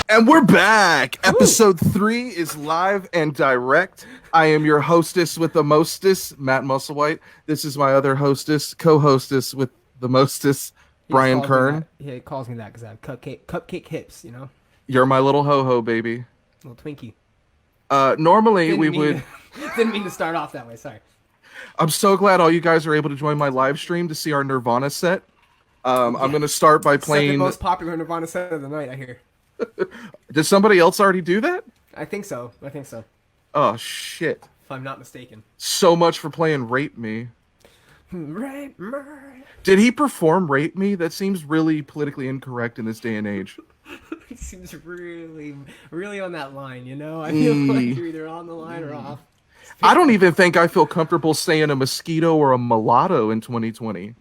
And we're back. Woo! Episode 3 is live and direct. I am your hostess with the mostest, Matt Musselwhite. This is my other hostess, co-hostess with the mostest, He just Bryan calls me Kern. that. He calls me that because I have cupcake hips. You're my little ho-ho, baby. Little Twinkie. Normally we Didn't mean would. to. Didn't mean to start off that way. Sorry. I'm so glad all you guys are able to join my live stream to see our Nirvana set. I'm Yeah. going to start by Second playing. most popular Nirvana set of the night. I hear. Did somebody else already do that? I think so. I think so. Oh, shit. If I'm not mistaken. So much for playing Rape Me. Right. Did he perform Rape Me? That seems really politically incorrect in this day and age. It seems really, really on that line. I feel like you're either on the line or off. I don't even think I feel comfortable saying a mosquito or a mulatto in 2020.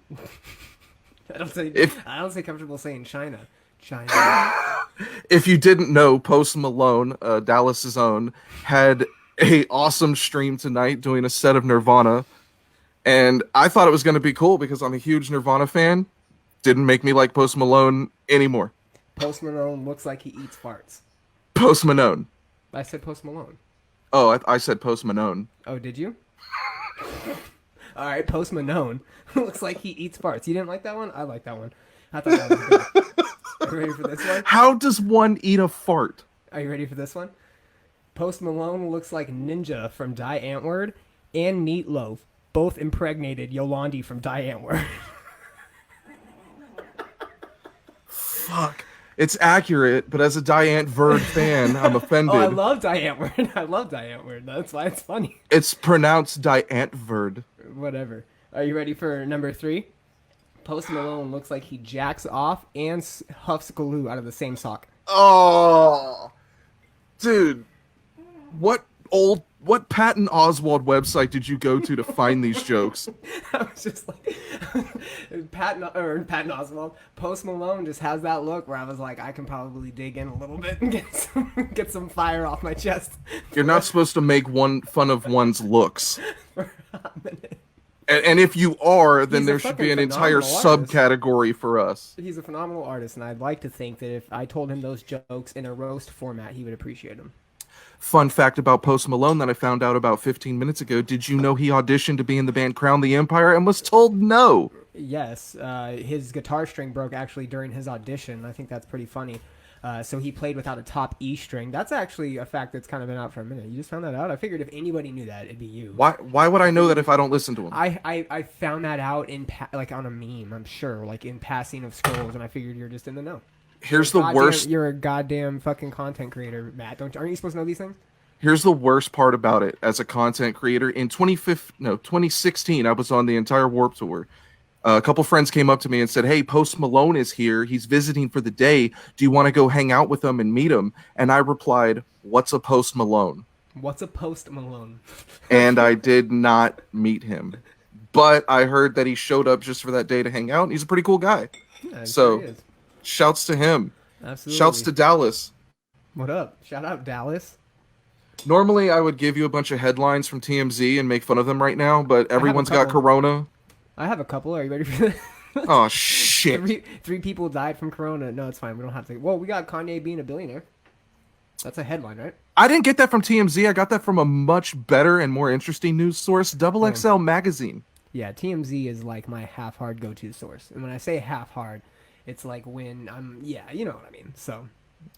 I don't say. If I don't say comfortable saying China. China. if you didn't know, Post Malone, Dallas's own, had a awesome stream tonight doing a set of Nirvana, and I thought it was going to be cool because I'm a huge Nirvana fan. Didn't make me like Post Malone anymore. Post Malone looks like he eats farts. Post Malone. I said Post Malone. Oh, I said Post Malone. Oh, did you? All right, Post Malone looks like he eats farts. You didn't like that one? I like that one. I thought that was good. Are you ready for this one? How does one eat a fart? Are you ready for this one? Post Malone looks like Ninja from Die Antwoord and Meatloaf, both impregnated Yolandi from Die Antwoord. Fuck. It's accurate, but as a Diane Verd fan, I'm offended. Oh, I love Die Antwoord. I love Die Antwoord. That's why it's funny. It's pronounced Diane Verd. Whatever. Are you ready for number 3? Post Malone looks like he jacks off and huffs glue out of the same sock. Oh, dude, what Patton Oswald website did you go to find these jokes? I was just like, Patton Oswalt. Post Malone just has that look where I was like, I can probably dig in a little bit and get some fire off my chest. You're not supposed to make fun of one's looks. For a minute. And if you are, then He's a there should fucking be an entire phenomenal artist. subcategory for us. He's a phenomenal artist, and I'd like to think that if I told him those jokes in a roast format, he would appreciate them. Fun fact about Post Malone that I found out about 15 minutes ago. Did you know he auditioned to be in the band Crown the Empire and was told no? Yes, his guitar string broke actually during his audition. I think that's pretty funny. So he played without a top E string. That's actually a fact that's kind of been out for a minute. You just found that out? I figured if anybody knew that, it'd be you. Why would I know that if I don't listen to him? I found that out like on a meme, I'm sure, like in passing of scrolls, and I figured you're just in the know. Here's the worst. You're a goddamn fucking content creator, Matt. Aren't you supposed to know these things? Here's the worst part about it as a content creator. In 2016, I was on the entire Warped Tour. A couple friends came up to me and said, "Hey, Post Malone is here. He's visiting for the day. Do you want to go hang out with him and meet him?" And I replied, "What's a Post Malone?" What's a Post Malone? And I did not meet him. But I heard that he showed up just for that day to hang out. And he's a pretty cool guy. Yeah, So, sure is. shouts to him. Absolutely. Shouts to Dallas. What up? Shout out Dallas. Normally, I would give you a bunch of headlines from TMZ and make fun of them right now, but everyone's got couple. Corona. I have a couple. Are you ready for that? Oh, shit. Three people died from Corona. No, it's fine. We don't have to. Well, we got Kanye being a billionaire. That's a headline, right? I didn't get that from TMZ. I got that from a much better and more interesting news source, Double XL Magazine. Yeah, TMZ is like my half-hard go-to source. And when I say half-hard, it's like when you know what I mean. So,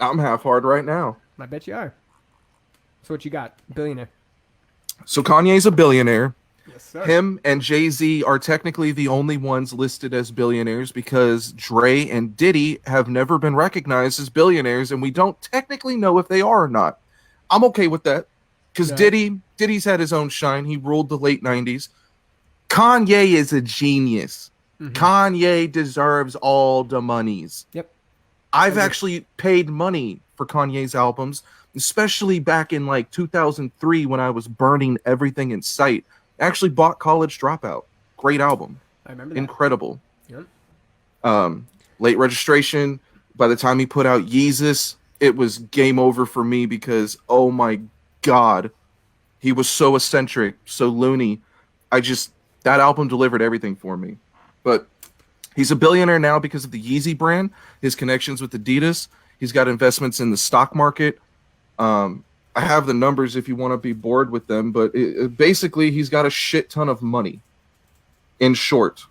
I'm half hard right now. I bet you are. So what you got? Billionaire. So Kanye's a billionaire. Yes, sir. Him and Jay-Z are technically the only ones listed as billionaires because Dre and Diddy have never been recognized as billionaires, and we don't technically know if they are or not. I'm okay with that because Yeah. Diddy's had his own shine. He ruled the late 90s. Kanye is a genius. Mhm. Kanye deserves all the monies. Yep. I've actually paid money for Kanye's albums, especially back in like 2003 when I was burning everything in sight. Actually bought College Dropout. Great album. I remember that. Incredible. Yep. Late Registration. By the time he put out Yeezus, it was game over for me because, oh my God, he was so eccentric, so loony. That album delivered everything for me. But he's a billionaire now because of the Yeezy brand, his connections with Adidas, He's got investments in the stock market. I have the numbers if you want to be bored with them, but basically he's got a shit ton of money. In short,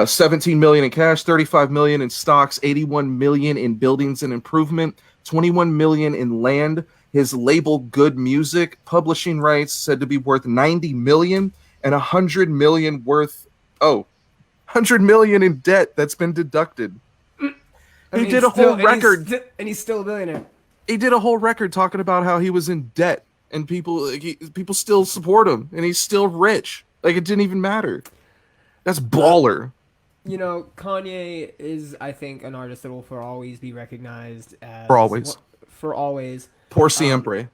17 million in cash, 35 million in stocks, 81 million in buildings and improvement, 21 million in land. His label Good Music publishing rights said to be worth 90 million, and 100 million worth 100 million in debt that's been deducted. He did a whole record, and he's still a billionaire. He did a whole record talking about how he was in debt, and people still support him, and he's still rich. Like, it didn't even matter. That's baller. You know, Kanye is, I think, an artist that will for always be recognized as For always. For always. Por siempre.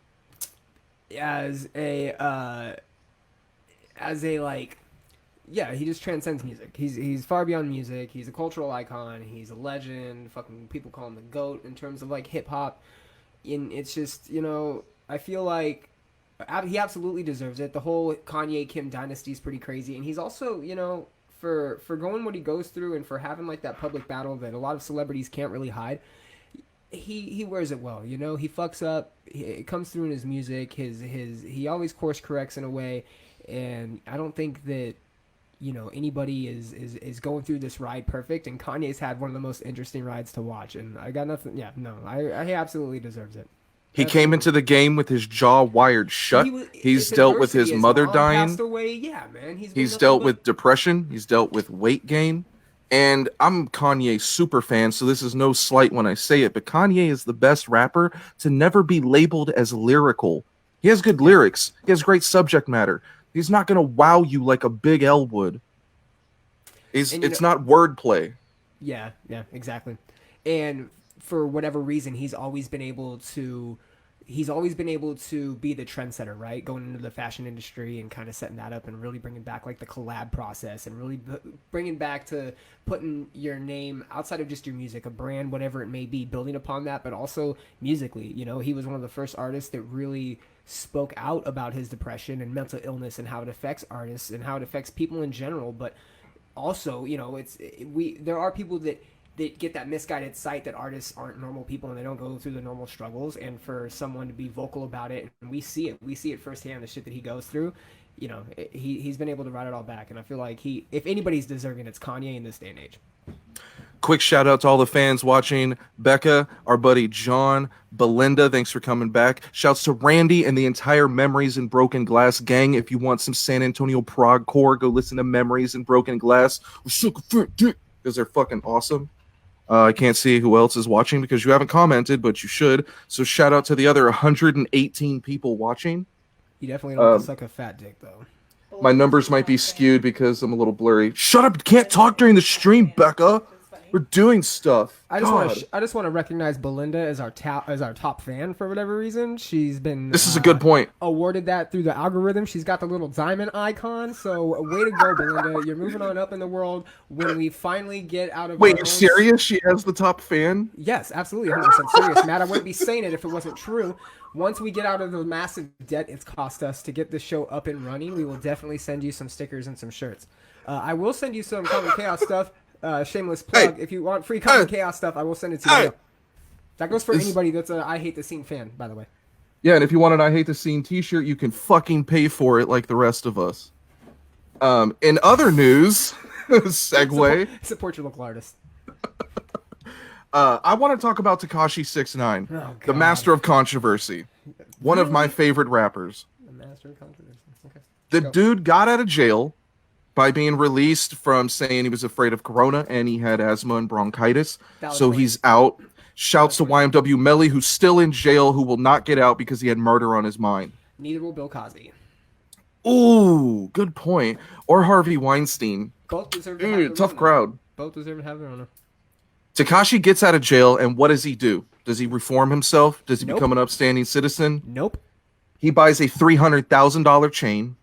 As a like, yeah, he just transcends music. He's far beyond music. He's a cultural icon. He's a legend. Fucking people call him the GOAT in terms of like hip hop. And it's just, you know, I feel like he absolutely deserves it. The whole Kanye Kim dynasty is pretty crazy, and he's also, you know, for going what he goes through and for having like that public battle that a lot of celebrities can't really hide. He wears it well, you know. He fucks up. It comes through in his music. He always course corrects in a way, and I don't think that, you know, anybody is going through this ride perfect, and Kanye's had one of the most interesting rides to watch, and I got nothing. Yeah, no, he absolutely deserves it. He came into the game with his jaw wired shut. He's dealt with his mother dying. Passed away. Yeah, man. He's dealt with depression. He's dealt with weight gain. And I'm Kanye's super fan, so this is no slight when I say it, but Kanye is the best rapper to never be labeled as lyrical. He has good lyrics. He has great subject matter. He's not going to wow you like a Big L would. It's not wordplay. Yeah, exactly. And for whatever reason, he's always been able to be the trendsetter, right? Going into the fashion industry and kind of setting that up and really bringing back like the collab process and really bringing back to putting your name outside of just your music, a brand, whatever it may be, building upon that, but also musically. You know, he was one of the first artists that really spoke out about his depression and mental illness and how it affects artists and how it affects people in general. But also, you know, there are people that get that misguided sight that artists aren't normal people and they don't go through the normal struggles, and for someone to be vocal about it, and we see it firsthand, the shit that he goes through. You know, he's been able to write it all back, and I feel like if anybody's deserving, it's Kanye in this day and age. Quick shout out to all the fans watching. Becca, our buddy John, Belinda, thanks for coming back. Shouts to Randy and the entire Memories and Broken Glass gang. If you want some San Antonio prog core, go listen to Memories and Broken Glass because they're fucking awesome. I can't see who else is watching because you haven't commented, but you should. So shout out to the other 118 people watching. You definitely don't suck a fat dick, though. My numbers might be skewed because I'm a little blurry. Shut up! You can't talk during the stream, Becca. We're doing stuff. I just want to recognize Belinda as our top fan for whatever reason. She's been This is a good point. Awarded that through the algorithm. She's got the little diamond icon. So way to go, Belinda. You're moving on up in the world. When we finally get out of Wait, you're serious? She has the top fan? Yes, absolutely, 100% serious, Matt. I wouldn't be saying it if it wasn't true. Once we get out of the massive debt it's cost us to get the show up and running, we will definitely send you some stickers and some shirts. I will send you some Common Chaos stuff. Shameless plug. Hey, if you want free Common Chaos stuff, I will send it to you. That goes for anybody that's a I Hate the Scene fan, by the way. Yeah, and if you want an I Hate the Scene t-shirt, you can fucking pay for it like the rest of us. In other news, segue. Support your local artist. I want to talk about Tekashi 6ix9ine, the master of controversy. One of my favorite rappers. The master of controversy. Okay. The dude got out of jail by being released from saying he was afraid of corona and he had asthma and bronchitis. So he's out. Shouts to YMW Melly, who's still in jail, who will not get out because he had murder on his mind. Neither will Bill Cosby. Ooh, good point. Or Harvey Weinstein. Both deserve to have tough crowd. Both deserve to have their own. Tekashi gets out of jail, and what does he do? Does he reform himself? Does he become an upstanding citizen? Nope. He buys a $300,000 chain.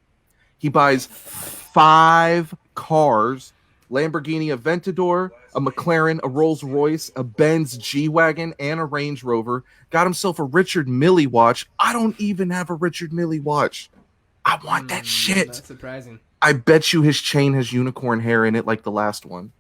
He buys 5 cars, Lamborghini Aventador, a McLaren, a Rolls Royce, a Benz G-Wagon, and a Range Rover. Got himself a Richard Mille watch. I don't even have a Richard Mille watch. I want that shit. That's surprising. I bet you his chain has unicorn hair in it like the last one.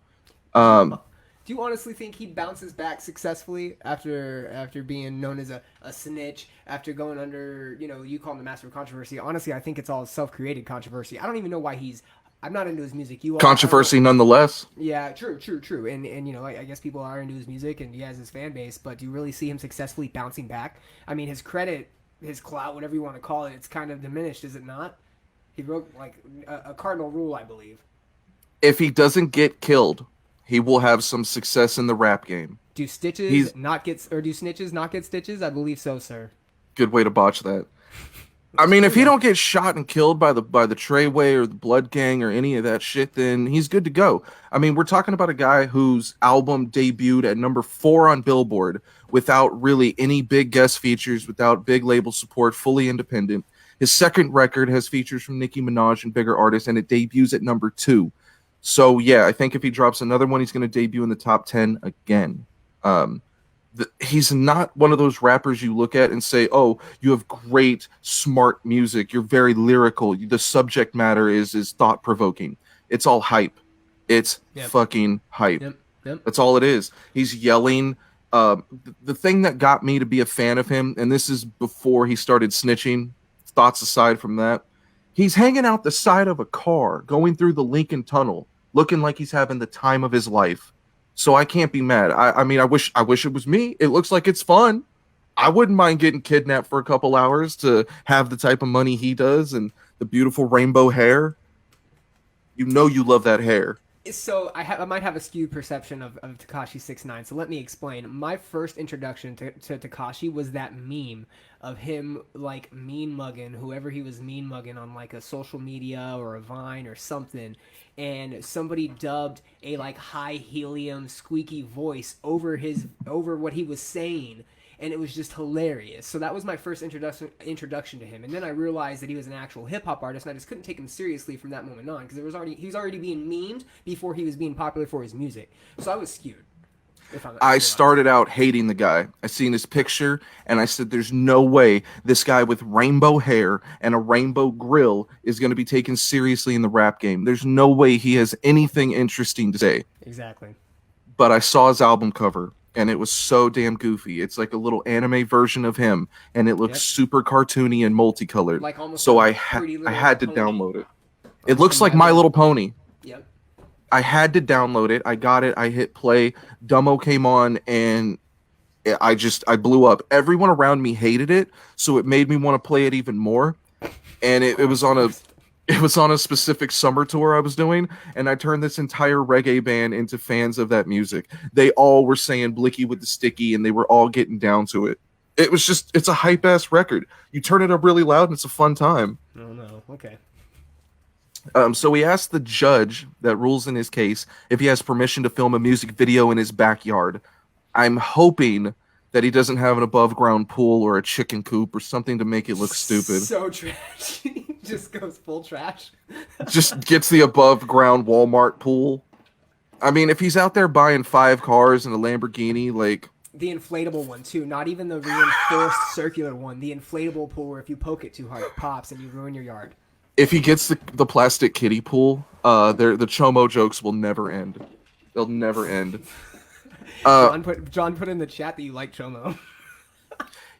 Do you honestly think he bounces back successfully after being known as a snitch, after going under, you call him the master of controversy? Honestly, I think it's all self-created controversy. I don't even know why I'm not into his music. You are. I don't know. Controversy nonetheless. Yeah, true. And I guess people are into his music and he has his fan base, but do you really see him successfully bouncing back? I mean, his credit, his clout, whatever you want to call it, it's kind of diminished, is it not? He broke like a cardinal rule, I believe. If he doesn't get killed, he will have some success in the rap game. Do snitches not get stitches? I believe so, sir. Good way to botch that. I mean, if he don't get shot and killed by the Treyway or the Blood Gang or any of that shit, then he's good to go. I mean, we're talking about a guy whose album debuted at number 4 on Billboard without really any big guest features, without big label support, fully independent. His second record has features from Nicki Minaj and bigger artists, and it debuts at number 2. So, yeah, I think if he drops another one, he's going to debut in the top 10 again. He's not one of those rappers you look at and say, oh, you have great, smart music. You're very lyrical. The subject matter is thought-provoking. It's all hype. It's fucking hype. Yep. That's all it is. He's yelling. The thing that got me to be a fan of him, and this is before he started snitching, thoughts aside from that, he's hanging out the side of a car going through the Lincoln Tunnel, looking like he's having the time of his life. So I can't be mad. I mean, I wish it was me. It looks like it's fun. I wouldn't mind getting kidnapped for a couple hours to have the type of money he does and the beautiful rainbow hair. You know you love that hair. So I might have a skewed perception of Tekashi 6ix9ine. So let me explain. My first introduction to Tekashi was that meme of him like mean mugging whoever he was mean mugging on like a social media or a Vine or something, and somebody dubbed a like high helium squeaky voice over what he was saying. And it was just hilarious. So that was my first introduction to him. And then I realized that he was an actual hip hop artist, and I just couldn't take him seriously from that moment on because he was already being memed before he was being popular for his music. So I was skewed. I started out hating the guy. I seen his picture, and I said, "There's no way this guy with rainbow hair and a rainbow grill is going to be taken seriously in the rap game. There's no way he has anything interesting to say." Exactly. But I saw his album cover. And it was so damn goofy. It's like a little anime version of him, and it looks super cartoony and multicolored. Like so I had to download it. It looks like My Little Pony. Yep. I had to download it. I got it. I hit play. Dumbo came on, and I blew up. Everyone around me hated it, so it made me want to play it even more. And it was on a specific summer tour I was doing, and I turned this entire reggae band into fans of that music. They all were saying Blicky with the Sticky, and they were all getting down to it. It's a hype-ass record. You turn it up really loud, and it's a fun time. Oh, no. Okay. So we asked the judge that rules in his case if he has permission to film a music video in his backyard. I'm hoping that he doesn't have an above-ground pool or a chicken coop or something to make it look stupid. So trashy. Just goes full trash. Just gets the above-ground Walmart pool. I mean, if he's out there buying 5 cars and a Lamborghini, like... The inflatable one, too. Not even the reinforced circular one. The inflatable pool where if you poke it too hard, it pops and you ruin your yard. If he gets the plastic kiddie pool, the Chomo jokes will never end. They'll never end. John put in the chat that you like Chomo.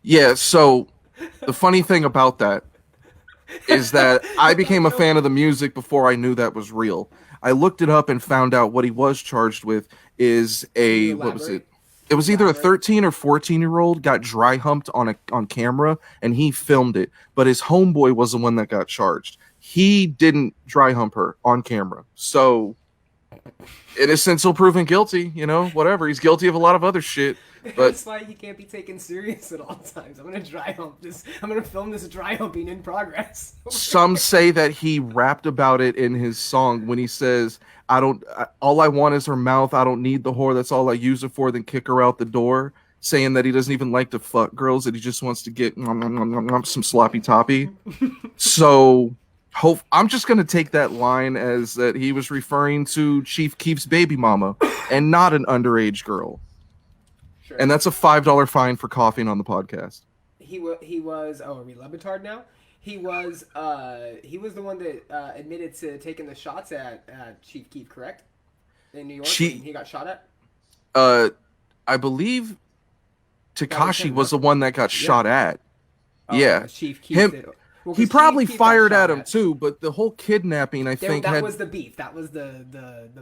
Yeah, so the funny thing about that is that I became a fan of the music before I knew that was real. I looked it up and found out what he was charged with is what was it? It was either a 13 or 14-year-old got dry humped on camera, and he filmed it. But his homeboy was the one that got charged. He didn't dry hump her on camera. So, innocent till proven guilty, whatever. He's guilty of a lot of other shit. But that's why he can't be taken serious at all times. I'm gonna dry hump this. I'm gonna film this dry humping in progress. Some say that he rapped about it in his song when he says, all I want is her mouth. I don't need the whore. That's all I use it for. Then kick her out the door. Saying that he doesn't even like to fuck girls. That he just wants to get some sloppy toppy. So I'm just going to take that line as that he was referring to Chief Keef's baby mama and not an underage girl. Sure. And that's a $5 fine for coughing on the podcast. He was. Oh, are we Lebitard now? He was the one that admitted to taking the shots at Chief Keef, correct? In New York, he got shot at. Uh, I believe That was Tekashi him, was no? the one that got Yeah. shot at. Oh, Yeah, Chief Keef him. did. Well, He because Chief probably Keef got fired at shot him at. too, but the whole kidnapping, I think, That had was the beef. That was the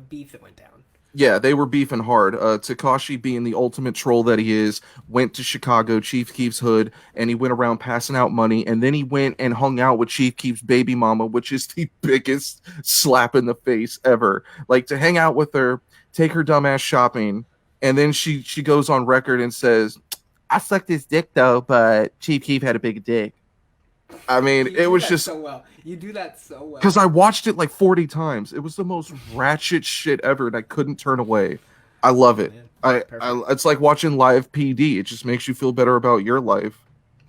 beef that went down. yeah, they were beefing hard. Tekashi, being the ultimate troll that he is, went to Chicago, Chief Keef's hood, and he went around passing out money. And then he went and hung out with Chief Keef's baby mama, which is the biggest slap in the face ever. Like, to hang out with her, take her dumb ass shopping, and then she goes on record and says, "I sucked his dick though, but Chief Keef had a big dick." I mean, You it do was that just so well. You do that so well. because I watched it like 40 times. It was the most ratchet shit ever, and I couldn't turn away. I love Oh it. man, I perfect. it's like watching live PD. It just makes you feel better about your life.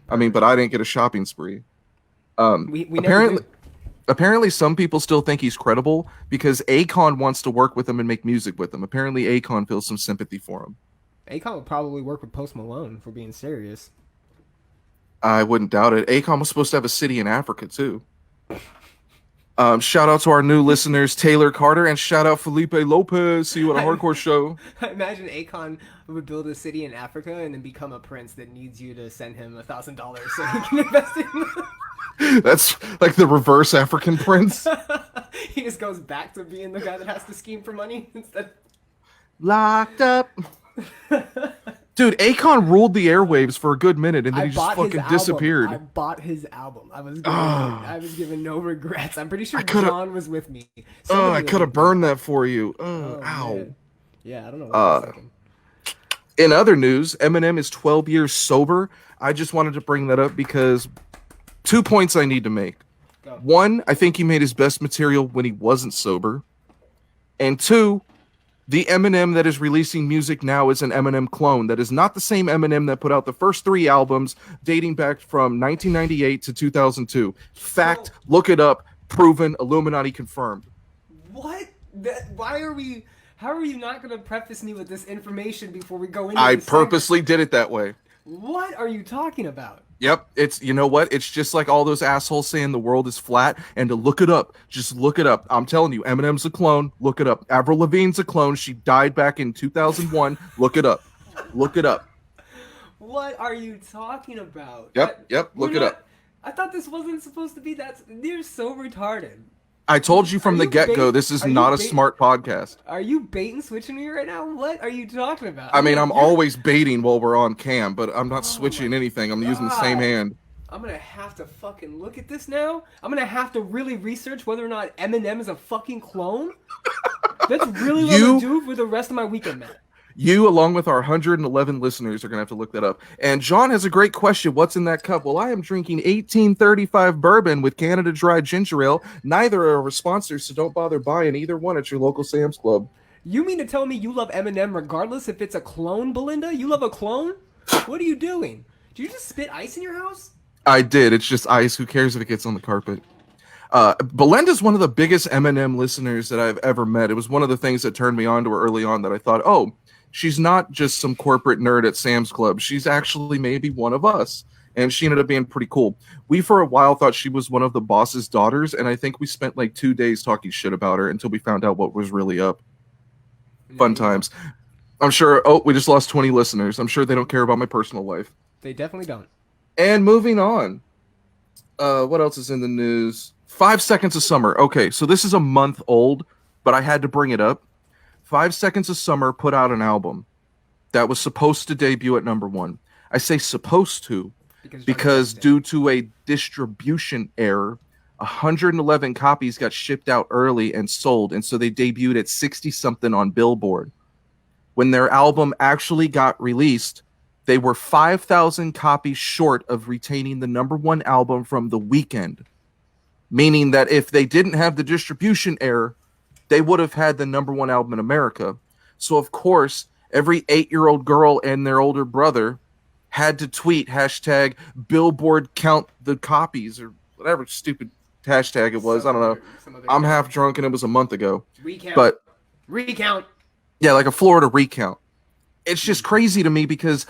I mean, Perfect. but I didn't get a shopping spree. We never Apparently, do. some people still think he's credible because Akon wants to work with him and make music with him. Apparently, Akon feels some sympathy for him. Akon would probably work with Post Malone for being serious. I wouldn't doubt it. Akon was supposed to have a city in Africa too. Shout out to our new listeners, Taylor Carter, and shout out Felipe Lopez. See you at a hardcore show. I imagine Akon would build a city in Africa and then become a prince that needs you to send him $1,000 so he can invest in. That's like the reverse African prince. He just goes back to being the guy that has to scheme for money instead. Locked up. Dude, Akon ruled the airwaves for a good minute and then I he just bought his fucking album. disappeared. I bought his album. I was given no regrets. I'm pretty sure coulda- John was with me. Oh, Somebody I was could have with me. burned that for you. Oh, Ow. man. Yeah, I don't know what I was thinking. In other news, Eminem is 12 years sober. I just wanted to bring that up because 2 points I need to make. Go. One, I think he made his best material when he wasn't sober. And two, the Eminem that is releasing music now is an Eminem clone. That is not the same Eminem that put out the first 3 albums dating back from 1998 to 2002. Fact, look it up, proven, Illuminati confirmed. What? Why are we... How are you not going to preface me with this information before we go into I this segment? purposely did it that way. What are you talking about? Yep, it's, you know what? It's just like all those assholes saying the world is flat, and to look it up, just look it up. I'm telling you, Eminem's a clone. Look it up. Avril Lavigne's a clone. She died back in 2001. Look it up. Look it up. What are you talking about? Yep, We're look it up. I thought this wasn't supposed to be that... You're so retarded. I told you from Are the you get-go, bait- this is are you not a bait- smart podcast. Are you bait and switching me right now? What are you talking about? I mean, I'm You're- always baiting while we're on cam, but I'm not Oh switching my anything. I'm using the same God. hand. I'm gonna have to fucking look at this now. I'm gonna have to really research whether or not Eminem is a fucking clone. That's really what I'm You- gonna do for the rest of my weekend, man. You, along with our 111 listeners, are going to have to look that up. And John has a great question. What's in that cup? Well, I am drinking 1835 bourbon with Canada Dry Ginger Ale. Neither are our sponsors, so don't bother buying either one at your local Sam's Club. You mean to tell me you love Eminem regardless if it's a clone, Belinda? You love a clone? What are you doing? Did you just spit ice in your house? I did. It's just ice. Who cares if it gets on the carpet? Belinda's one of the biggest Eminem listeners that I've ever met. It was one of the things that turned me on to her early on that I thought, oh, she's not just some corporate nerd at Sam's Club. She's actually maybe one of us. And she ended up being pretty cool. We, for a while, thought she was one of the boss's daughters. And I think we spent like 2 days talking shit about her until we found out what was really up. Fun times. I'm sure. Oh, we just lost 20 listeners. I'm sure they don't care about my personal life. They definitely don't. And moving on. What else is in the news? 5 Seconds of Summer. Okay, so this is a month old, but I had to bring it up. 5 Seconds of Summer put out an album that was supposed to debut at #1. I say supposed to because due to a distribution error, 111 copies got shipped out early and sold, and so they debuted at 60-something on Billboard. When their album actually got released, they were 5,000 copies short of retaining the #1 album from The Weeknd, meaning that if they didn't have the distribution error, they would have had the #1 album in America. So, of course, every 8-year-old girl and their older brother had to tweet hashtag Billboard count the copies or whatever stupid hashtag it was. I don't know. I'm half drunk and it was a month ago. Recount. But Recount. yeah, like a Florida recount. It's just crazy to me because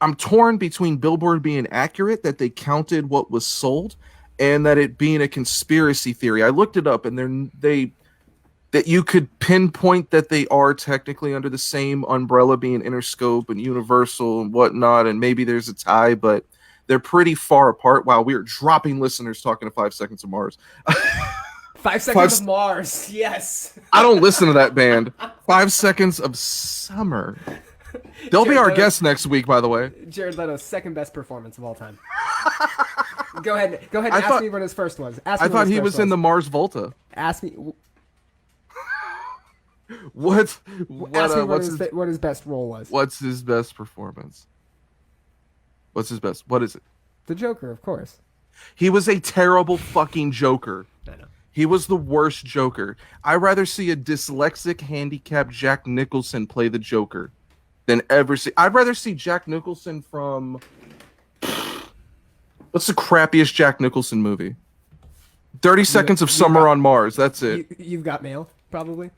I'm torn between Billboard being accurate that they counted what was sold and that it being a conspiracy theory. I looked it up and they that you could pinpoint that they are technically under the same umbrella, being Interscope and Universal and whatnot, and maybe there's a tie, but they're pretty far apart. Wow, we are dropping listeners talking to 5 Seconds of Mars. 5 Seconds of Mars, yes. I don't listen to that band. 5 Seconds of Summer. They'll be our guest next week, by the way. Jared Leto's second best performance of all time. Go ahead and ask me what his first was. I thought he was in the Mars Volta. Ask me. What his best role was. What's his best performance? What's his best? What is it? The Joker, of course. He was a terrible fucking Joker. I know. He was the worst Joker. I'd rather see a dyslexic, handicapped Jack Nicholson play the Joker than ever see. I'd rather see Jack Nicholson from... What's the crappiest Jack Nicholson movie? 30 Seconds of Summer on Mars. That's it. You've Got Mail, probably.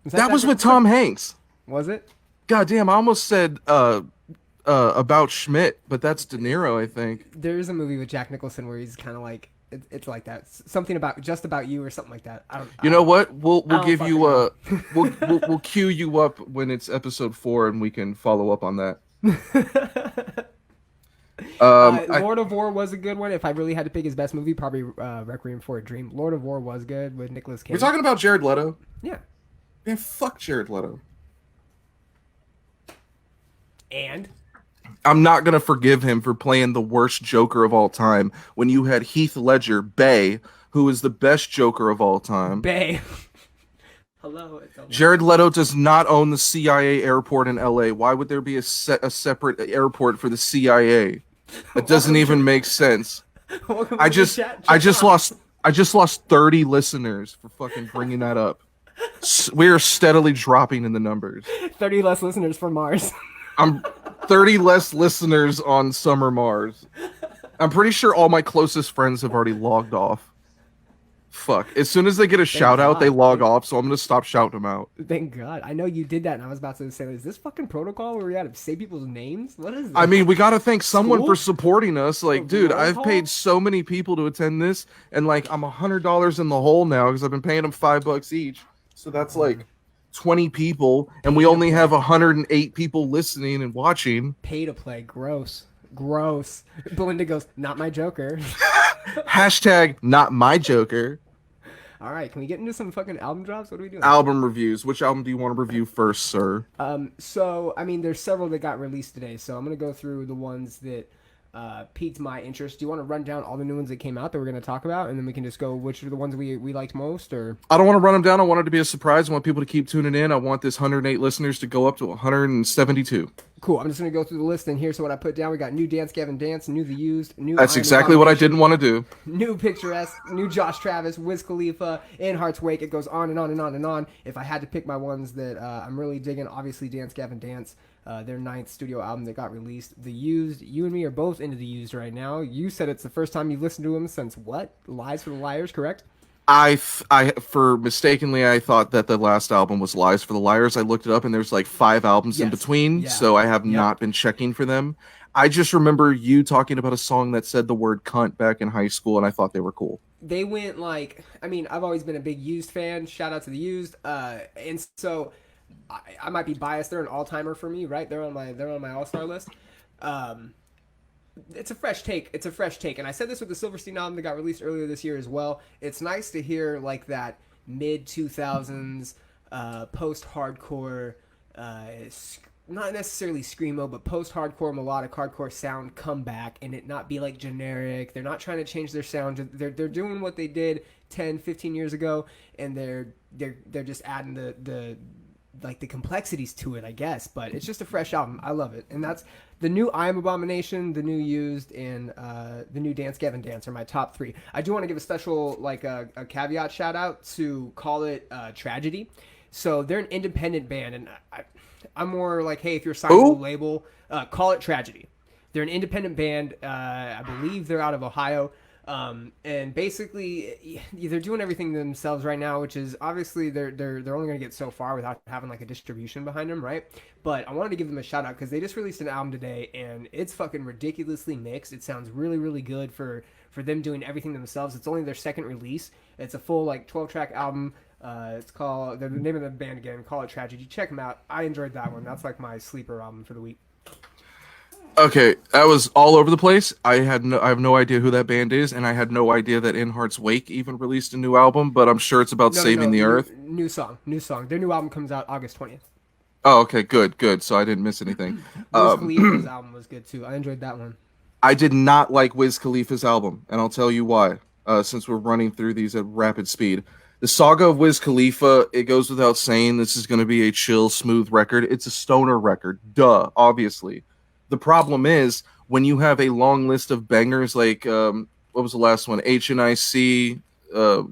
That was with Tom Hanks. Was it? God damn, I almost said About Schmidt, but that's De Niro, I think. There's a movie with Jack Nicholson where he's kind of like, it's like that. Something about Just About You or something like that. You know what? We'll give you a we'll queue you up when it's episode 4 and we can follow up on that. Lord of War was a good one. If I really had to pick his best movie, probably Requiem for a Dream. Lord of War was good with Nicolas Cage. We're talking about Jared Leto. Yeah. Man, fuck Jared Leto. And I'm not gonna forgive him for playing the worst Joker of all time when you had Heath Ledger, Bay, who is the best Joker of all time. Bay. Hello. Jared Leto does not own the CIA airport in LA. Why would there be a separate airport for the CIA? That doesn't even make sense. I just lost 30 listeners for fucking bringing that up. We are steadily dropping in the numbers. 30 less listeners for Mars. I'm 30 less listeners on Summer Mars. I'm pretty sure all my closest friends have already logged off. Fuck. As soon as they get a shout out, they log off, so I'm going to stop shouting them out. Thank God. I know you did that, and I was about to say, is this fucking protocol where we got to say people's names? What is this? I mean, we got to thank someone for supporting us. Like, dude, I've hall? paid so many people to attend this, and like, I'm $100 in the hole now because I've been paying them $5 each. So that's like 20 people, and we only have 108 people listening and watching. Pay to play. Gross. Gross. Belinda goes, not my Joker. Hashtag not my Joker. All right, can we get into some fucking album drops? What are we doing? Album reviews. Which album do you want to review first, sir? So, I mean, there's several that got released today, so I'm going to go through the ones that piqued my interest. Do you want to run down all the new ones that came out that we're going to talk about, and then we can just go which are the ones we liked most? Or I don't want to run them down. I want it to be a surprise. I want people to keep tuning in. I want this 108 listeners to go up to 172. Cool. I'm just going to go through the list, and here's what I put down. We got new Dance Gavin Dance, new The Used, new That's Am exactly what I Abomination, didn't want to do. New Picturesque, new Josh Travis, Wiz Khalifa, In Heart's Wake. It goes on and on and on and on. If I had to pick my ones that I'm really digging, obviously Dance Gavin Dance, their 9th studio album that got released. The Used, you and me are both into The Used right now. You said it's the first time you've listened to him since what? Lies for the Liars, correct? I mistakenly I thought that the last album was Lies for the Liars. I looked it up and there's like 5 albums in between, so I have not been checking for them. I just remember you talking about a song that said the word cunt back in high school, and I thought they were cool. They went like, I mean, I've always been a big Used fan. Shout out to The Used, and so I might be biased. They're an all-timer for me, right? They're on my all-star list. It's a fresh take. And I said this with the Silverstein album that got released earlier this year as well. It's nice to hear like that mid-2000s post-hardcore, not necessarily screamo, but post-hardcore melodic hardcore sound come back and it not be like generic. They're not trying to change their sound. They're doing what they did 10, 15 years ago, and they're just adding the complexities to it, I guess. But it's just a fresh album. I love it. And that's the new Am Abomination, the new Used, and the new Dance Gavin Dance are my top 3. I do want to give a special a caveat shout out to Call It Tragedy. So they're an independent band, and I'm more like, hey, if you're signed to a label, Call It Tragedy. They're an independent band. I believe they're out of Ohio. And basically they're doing everything themselves right now, which is obviously they're only going to get so far without having like a distribution behind them, right? But I wanted to give them a shout out because they just released an album today and it's fucking ridiculously mixed. It sounds really really good for them doing everything themselves. It's only their second release. It's a full like 12-track album. It's called the name of the band again. Call It Tragedy. Check them out. I enjoyed that one. That's like my sleeper album for the week. Okay, that was all over the place. I have no idea who that band is, and I had no idea that In Heart's Wake even released a new album. But I'm sure it's about saving the earth. New song, new song. Their new album comes out August 20th. Oh, okay, good. So I didn't miss anything. Wiz Khalifa's album was good too. I enjoyed that one. I did not like Wiz Khalifa's album, and I'll tell you why. Since we're running through these at rapid speed, the saga of Wiz Khalifa, it goes without saying, this is going to be a chill, smooth record. It's a stoner record, duh, obviously. The problem is when you have a long list of bangers like what was the last one? HNIC.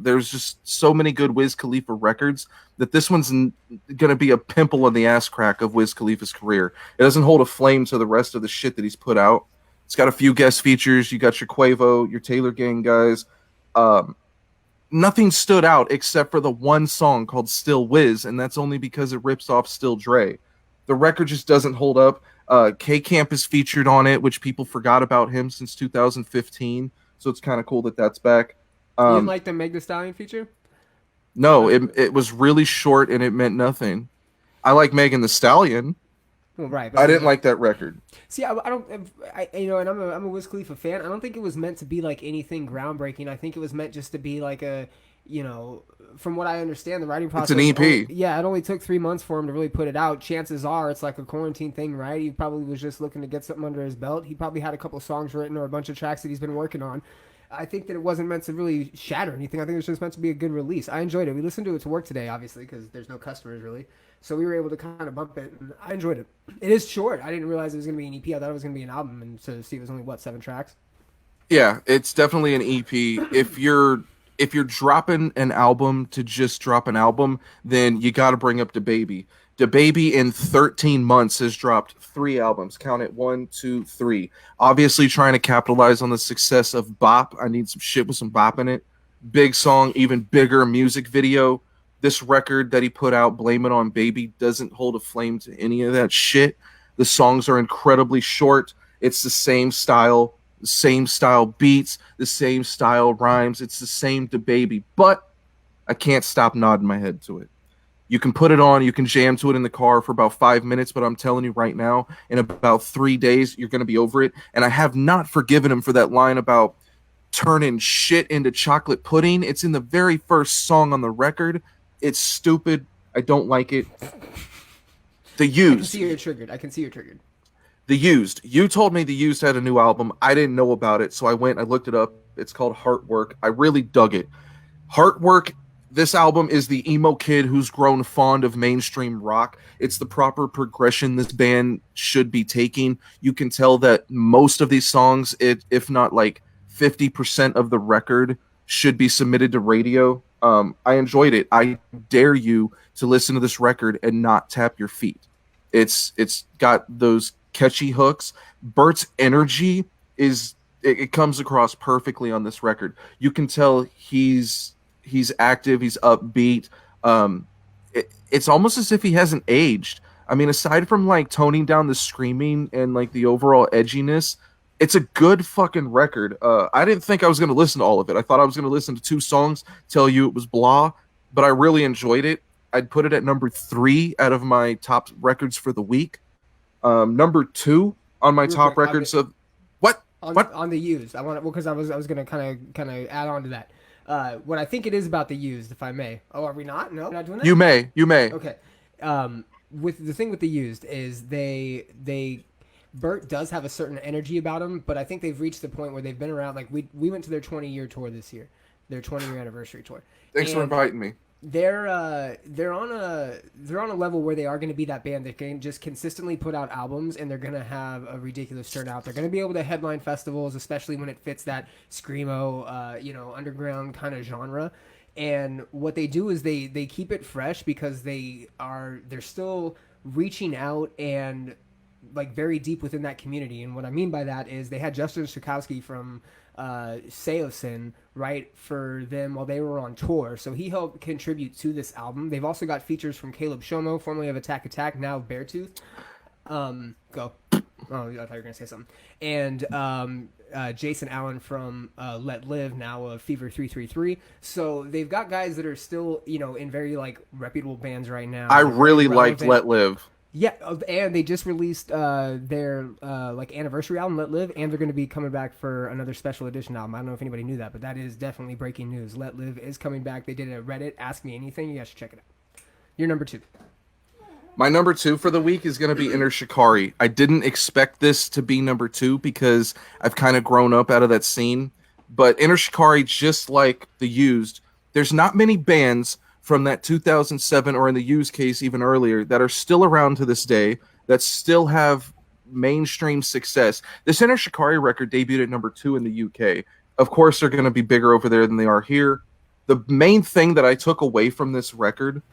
There's just so many good Wiz Khalifa records that this one's going to be a pimple on the ass crack of Wiz Khalifa's career. It doesn't hold a flame to the rest of the shit that he's put out. It's got a few guest features. You got your Quavo, your Taylor Gang guys. Nothing stood out except for the one song called Still Wiz, and that's only because it rips off Still Dre. The record just doesn't hold up. K-Camp is featured on it, which people forgot about him since 2015, so it's kind of cool that that's back. You didn't like the Meg Thee Stallion feature? No, it was really short and it meant nothing. I like Megan Thee Stallion. Well, right. I didn't like that record. See, I don't, and I'm a Wiz Khalifa fan. I don't think it was meant to be like anything groundbreaking. I think it was meant just to be like a, from what I understand, the writing process. It's an EP. It only took 3 months for him to really put it out. Chances are it's like a quarantine thing, right? He probably was just looking to get something under his belt. He probably had a couple songs written or a bunch of tracks that he's been working on. I think that it wasn't meant to really shatter anything. I think it was just meant to be a good release. I enjoyed it. We listened to it to work today, obviously, because there's no customers really. So we were able to kind of bump it, and I enjoyed it. It is short. I didn't realize it was going to be an EP. I thought it was going to be an album, and to see it was only, 7 tracks? Yeah, it's definitely an EP. If you're dropping an album to just drop an album, then you got to bring up DaBaby. DaBaby in 13 months has dropped 3 albums. Count it, 1, 2, 3. Obviously trying to capitalize on the success of Bop. I need some shit with some Bop in it. Big song, even bigger music video. This record that he put out, Blame It on Baby, doesn't hold a flame to any of that shit. The songs are incredibly short. It's the same style beats, the same style rhymes. It's the same DaBaby, but I can't stop nodding my head to it. You can put it on, you can jam to it in the car for about 5 minutes, but I'm telling you right now, in about 3 days, you're going to be over it. And I have not forgiven him for that line about turning shit into chocolate pudding. It's in the very first song on the record. It's stupid. I don't like it. The Used. I can see you're triggered. The Used. You told me The Used had a new album. I didn't know about it, so I looked it up. It's called Heartwork. I really dug it. Heartwork, this album is the emo kid who's grown fond of mainstream rock. It's the proper progression this band should be taking. You can tell that most of these songs, if not like 50% of the record, should be submitted to radio. I enjoyed it. I dare you to listen to this record and not tap your feet. It's got those catchy hooks. Bert's energy it comes across perfectly on this record. You can tell he's active, he's upbeat. It's almost as if he hasn't aged. I mean, aside from like toning down the screaming and like the overall edginess, it's a good fucking record. I didn't think I was going to listen to all of it. I thought I was going to listen to 2 songs, tell you it was blah, but I really enjoyed it. I'd put it at number 3 out of my top records for the week. Number 2 on my top records of what? On the Used. I want because I was going to kind of add on to that. What I think it is about the Used, if I may. Oh, are we not? No, we're not doing that. You may. Okay. With the thing with the Used is they Bert does have a certain energy about him, but I think they've reached the point where they've been around. Like we went to their 20-year tour this year, their 20-year anniversary tour. Thanks for inviting me. They're on a level where they are going to be that band that can just consistently put out albums, and they're going to have a ridiculous turnout. They're going to be able to headline festivals, especially when it fits that screamo, underground kind of genre. And what they do is they keep it fresh because they're still reaching out and like very deep within that community. And what I mean by that is they had Justin Stokowski from Seosin right for them while they were on tour, so he helped contribute to this album. They've also got features from Caleb Shomo, formerly of Attack, now of Beartooth. Go. Oh, I thought you were gonna say something. And Jason Allen from Let Live, now of Fever 333. So they've got guys that are still, in very like reputable bands right now. I really liked Let Live. Yeah, and they just released their like anniversary album, Let Live, and they're going to be coming back for another special edition album. I don't know if anybody knew that, but that is definitely breaking news. Let Live is coming back. They did a Reddit, Ask Me Anything. You guys should check it out. Your number 2. My number 2 for the week is going to be Inner Shikari. I didn't expect this to be number 2 because I've kind of grown up out of that scene. But Inner Shikari, just like The Used, there's not many bands from that 2007, or in the Used case even earlier, that are still around to this day, that still have mainstream success. This Inner Shikari record debuted at number 2 in the UK. Of course, they're going to be bigger over there than they are here. The main thing that I took away from this record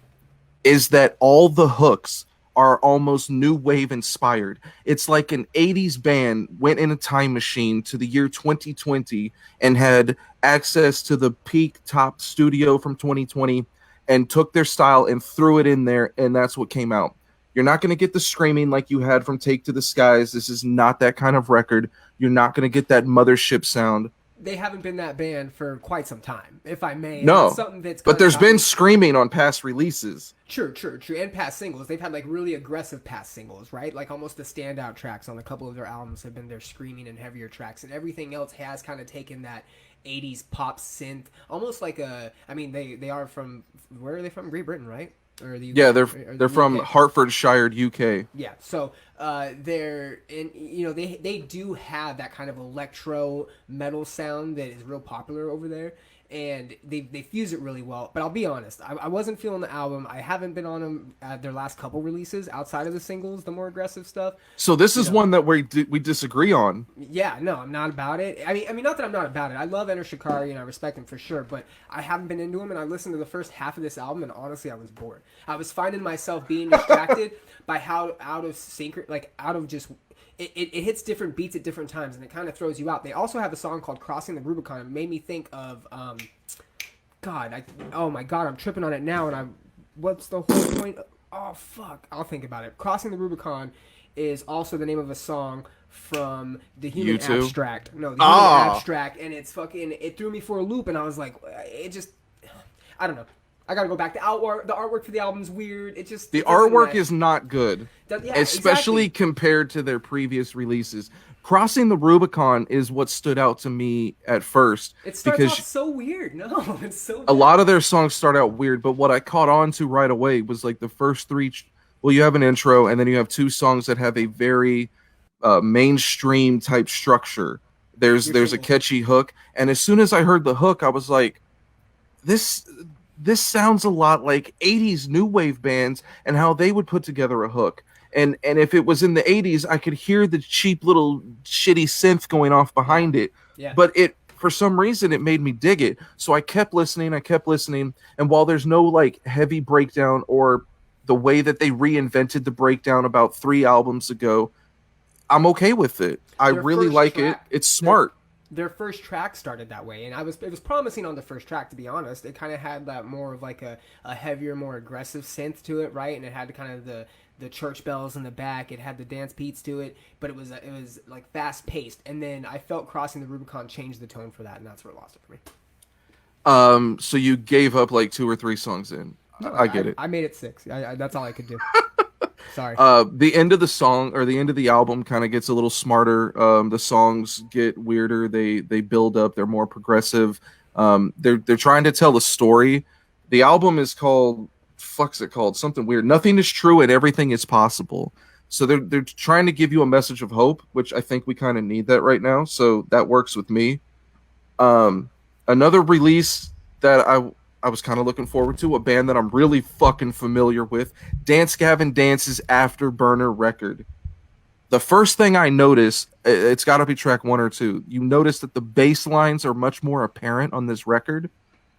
is that all the hooks are almost new wave inspired. It's like an 80s band went in a time machine to the year 2020 and had access to the peak top studio from 2020 and took their style and threw it in there, and that's what came out. You're not going to get the screaming like you had from Take to the Skies. This is not that kind of record. You're not going to get that mothership sound. They haven't been that band for quite some time, if I may. No, something that's but there's been screaming on past releases. True. And past singles. They've had like really aggressive past singles, right? Like almost the standout tracks on a couple of their albums have been their screaming and heavier tracks, and everything else has kind of taken that 80s pop synth, almost like they are from, where are they from? Great Britain, right? Or the UK? Yeah, they're from Hertfordshire, UK. Yeah, so they're in, they do have that kind of electro metal sound that is real popular over there, and they fuse it really well. But I'll be honest, I wasn't feeling the album. I haven't been on them at their last couple releases outside of the singles, the more aggressive stuff. So this is one that we disagree on. Yeah, no, I'm not about it. I mean, not that I'm not about it. I love Enter Shikari and I respect him for sure, but I haven't been into him, and I listened to the first half of this album, and honestly, I was bored. I was finding myself being distracted by how out of sync, like out of just. It hits different beats at different times, and it kind of throws you out. They also have a song called Crossing the Rubicon. It made me think of, oh my God, I'm tripping on it now, and what's the whole point? Oh, fuck. I'll think about it. Crossing the Rubicon is also the name of a song from the Human Abstract. No, the Human Abstract, and it threw me for a loop, and I was like, I don't know. I gotta go back. The artwork for the album's weird. The artwork is not good, especially exactly. compared to their previous releases. Crossing the Rubicon is what stood out to me at first. It starts off so weird. No, it's so bad. A lot of their songs start out weird, but what I caught on to right away was like the first 3. Well, you have an intro, and then you have 2 songs that have a very mainstream type structure. There's a catchy hook, and as soon as I heard the hook, I was like, this sounds a lot like 80s new wave bands and how they would put together a hook. And if it was in the 80s, I could hear the cheap little shitty synth going off behind it. Yeah. But for some reason, it made me dig it. So I kept listening. And while there's no like heavy breakdown or the way that they reinvented the breakdown about 3 albums ago, I'm okay with it. I really like it. It's smart. Their first track started that way, and it was promising on the first track, to be honest. It kind of had that more of like a heavier, more aggressive synth to it, right? And it had kind of the church bells in the back. It had the dance beats to it, but it was like fast paced. And then I felt Crossing the Rubicon changed the tone for that, and that's where it lost it for me. So you gave up like 2 or 3 songs in. No, I get it. I made it 6. That's all I could do. Sorry. The end of the song or the end of the album kind of gets a little smarter. The songs get weirder. They build up. They're more progressive. They're trying to tell a story. The album is called something weird. Nothing is true and everything is possible. So they're trying to give you a message of hope, which I think we kind of need that right now. So that works with me. Another release that I was kind of looking forward to, a band that I'm really fucking familiar with, Dance Gavin Dance's Afterburner record. The first thing I noticed, it's got to be track 1 or 2. You notice that the bass lines are much more apparent on this record.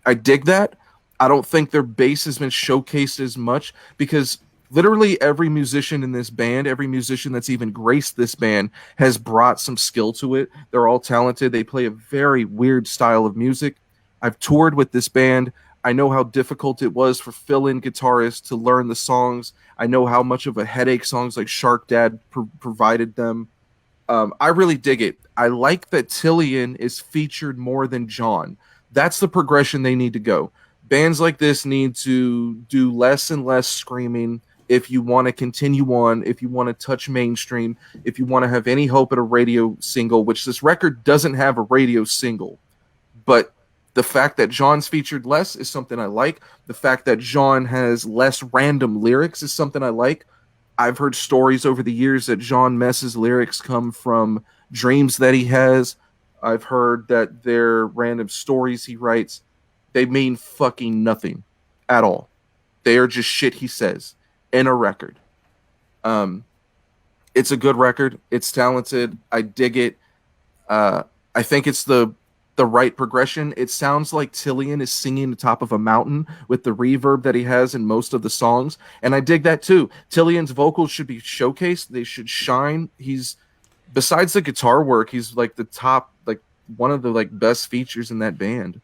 I dig that. I don't think their bass has been showcased as much because Literally every musician in this band, every musician that's even graced this band has brought some skill to it. They're all talented. They play a very weird style of music. I've toured with this band. I know how difficult it was for fill-in guitarists to learn the songs. I know how much of a headache songs like Shark Dad provided them. I really dig it. I like that Tillian is featured more than John. That's the progression they need to go. Bands like this need to do less and less screaming if you want to continue on, if you want to touch mainstream, if you want to have any hope at a radio single, which this record doesn't have a radio single. But the fact that John's featured less is something I like. The fact that John has less random lyrics is something I like. I've heard stories over the years that John Mess's lyrics come from dreams that he has. I've heard that they're random stories he writes. They mean fucking nothing at all. They are just shit he says in a record. It's a good record. It's talented. I dig it. I think it's the right progression. It sounds like Tillian is singing the top of a mountain with the reverb that he has in most of the songs, and I dig that too. Tillian's vocals should be showcased. They should shine. He's, besides the guitar work, he's like the top, like one of the like best features in that band.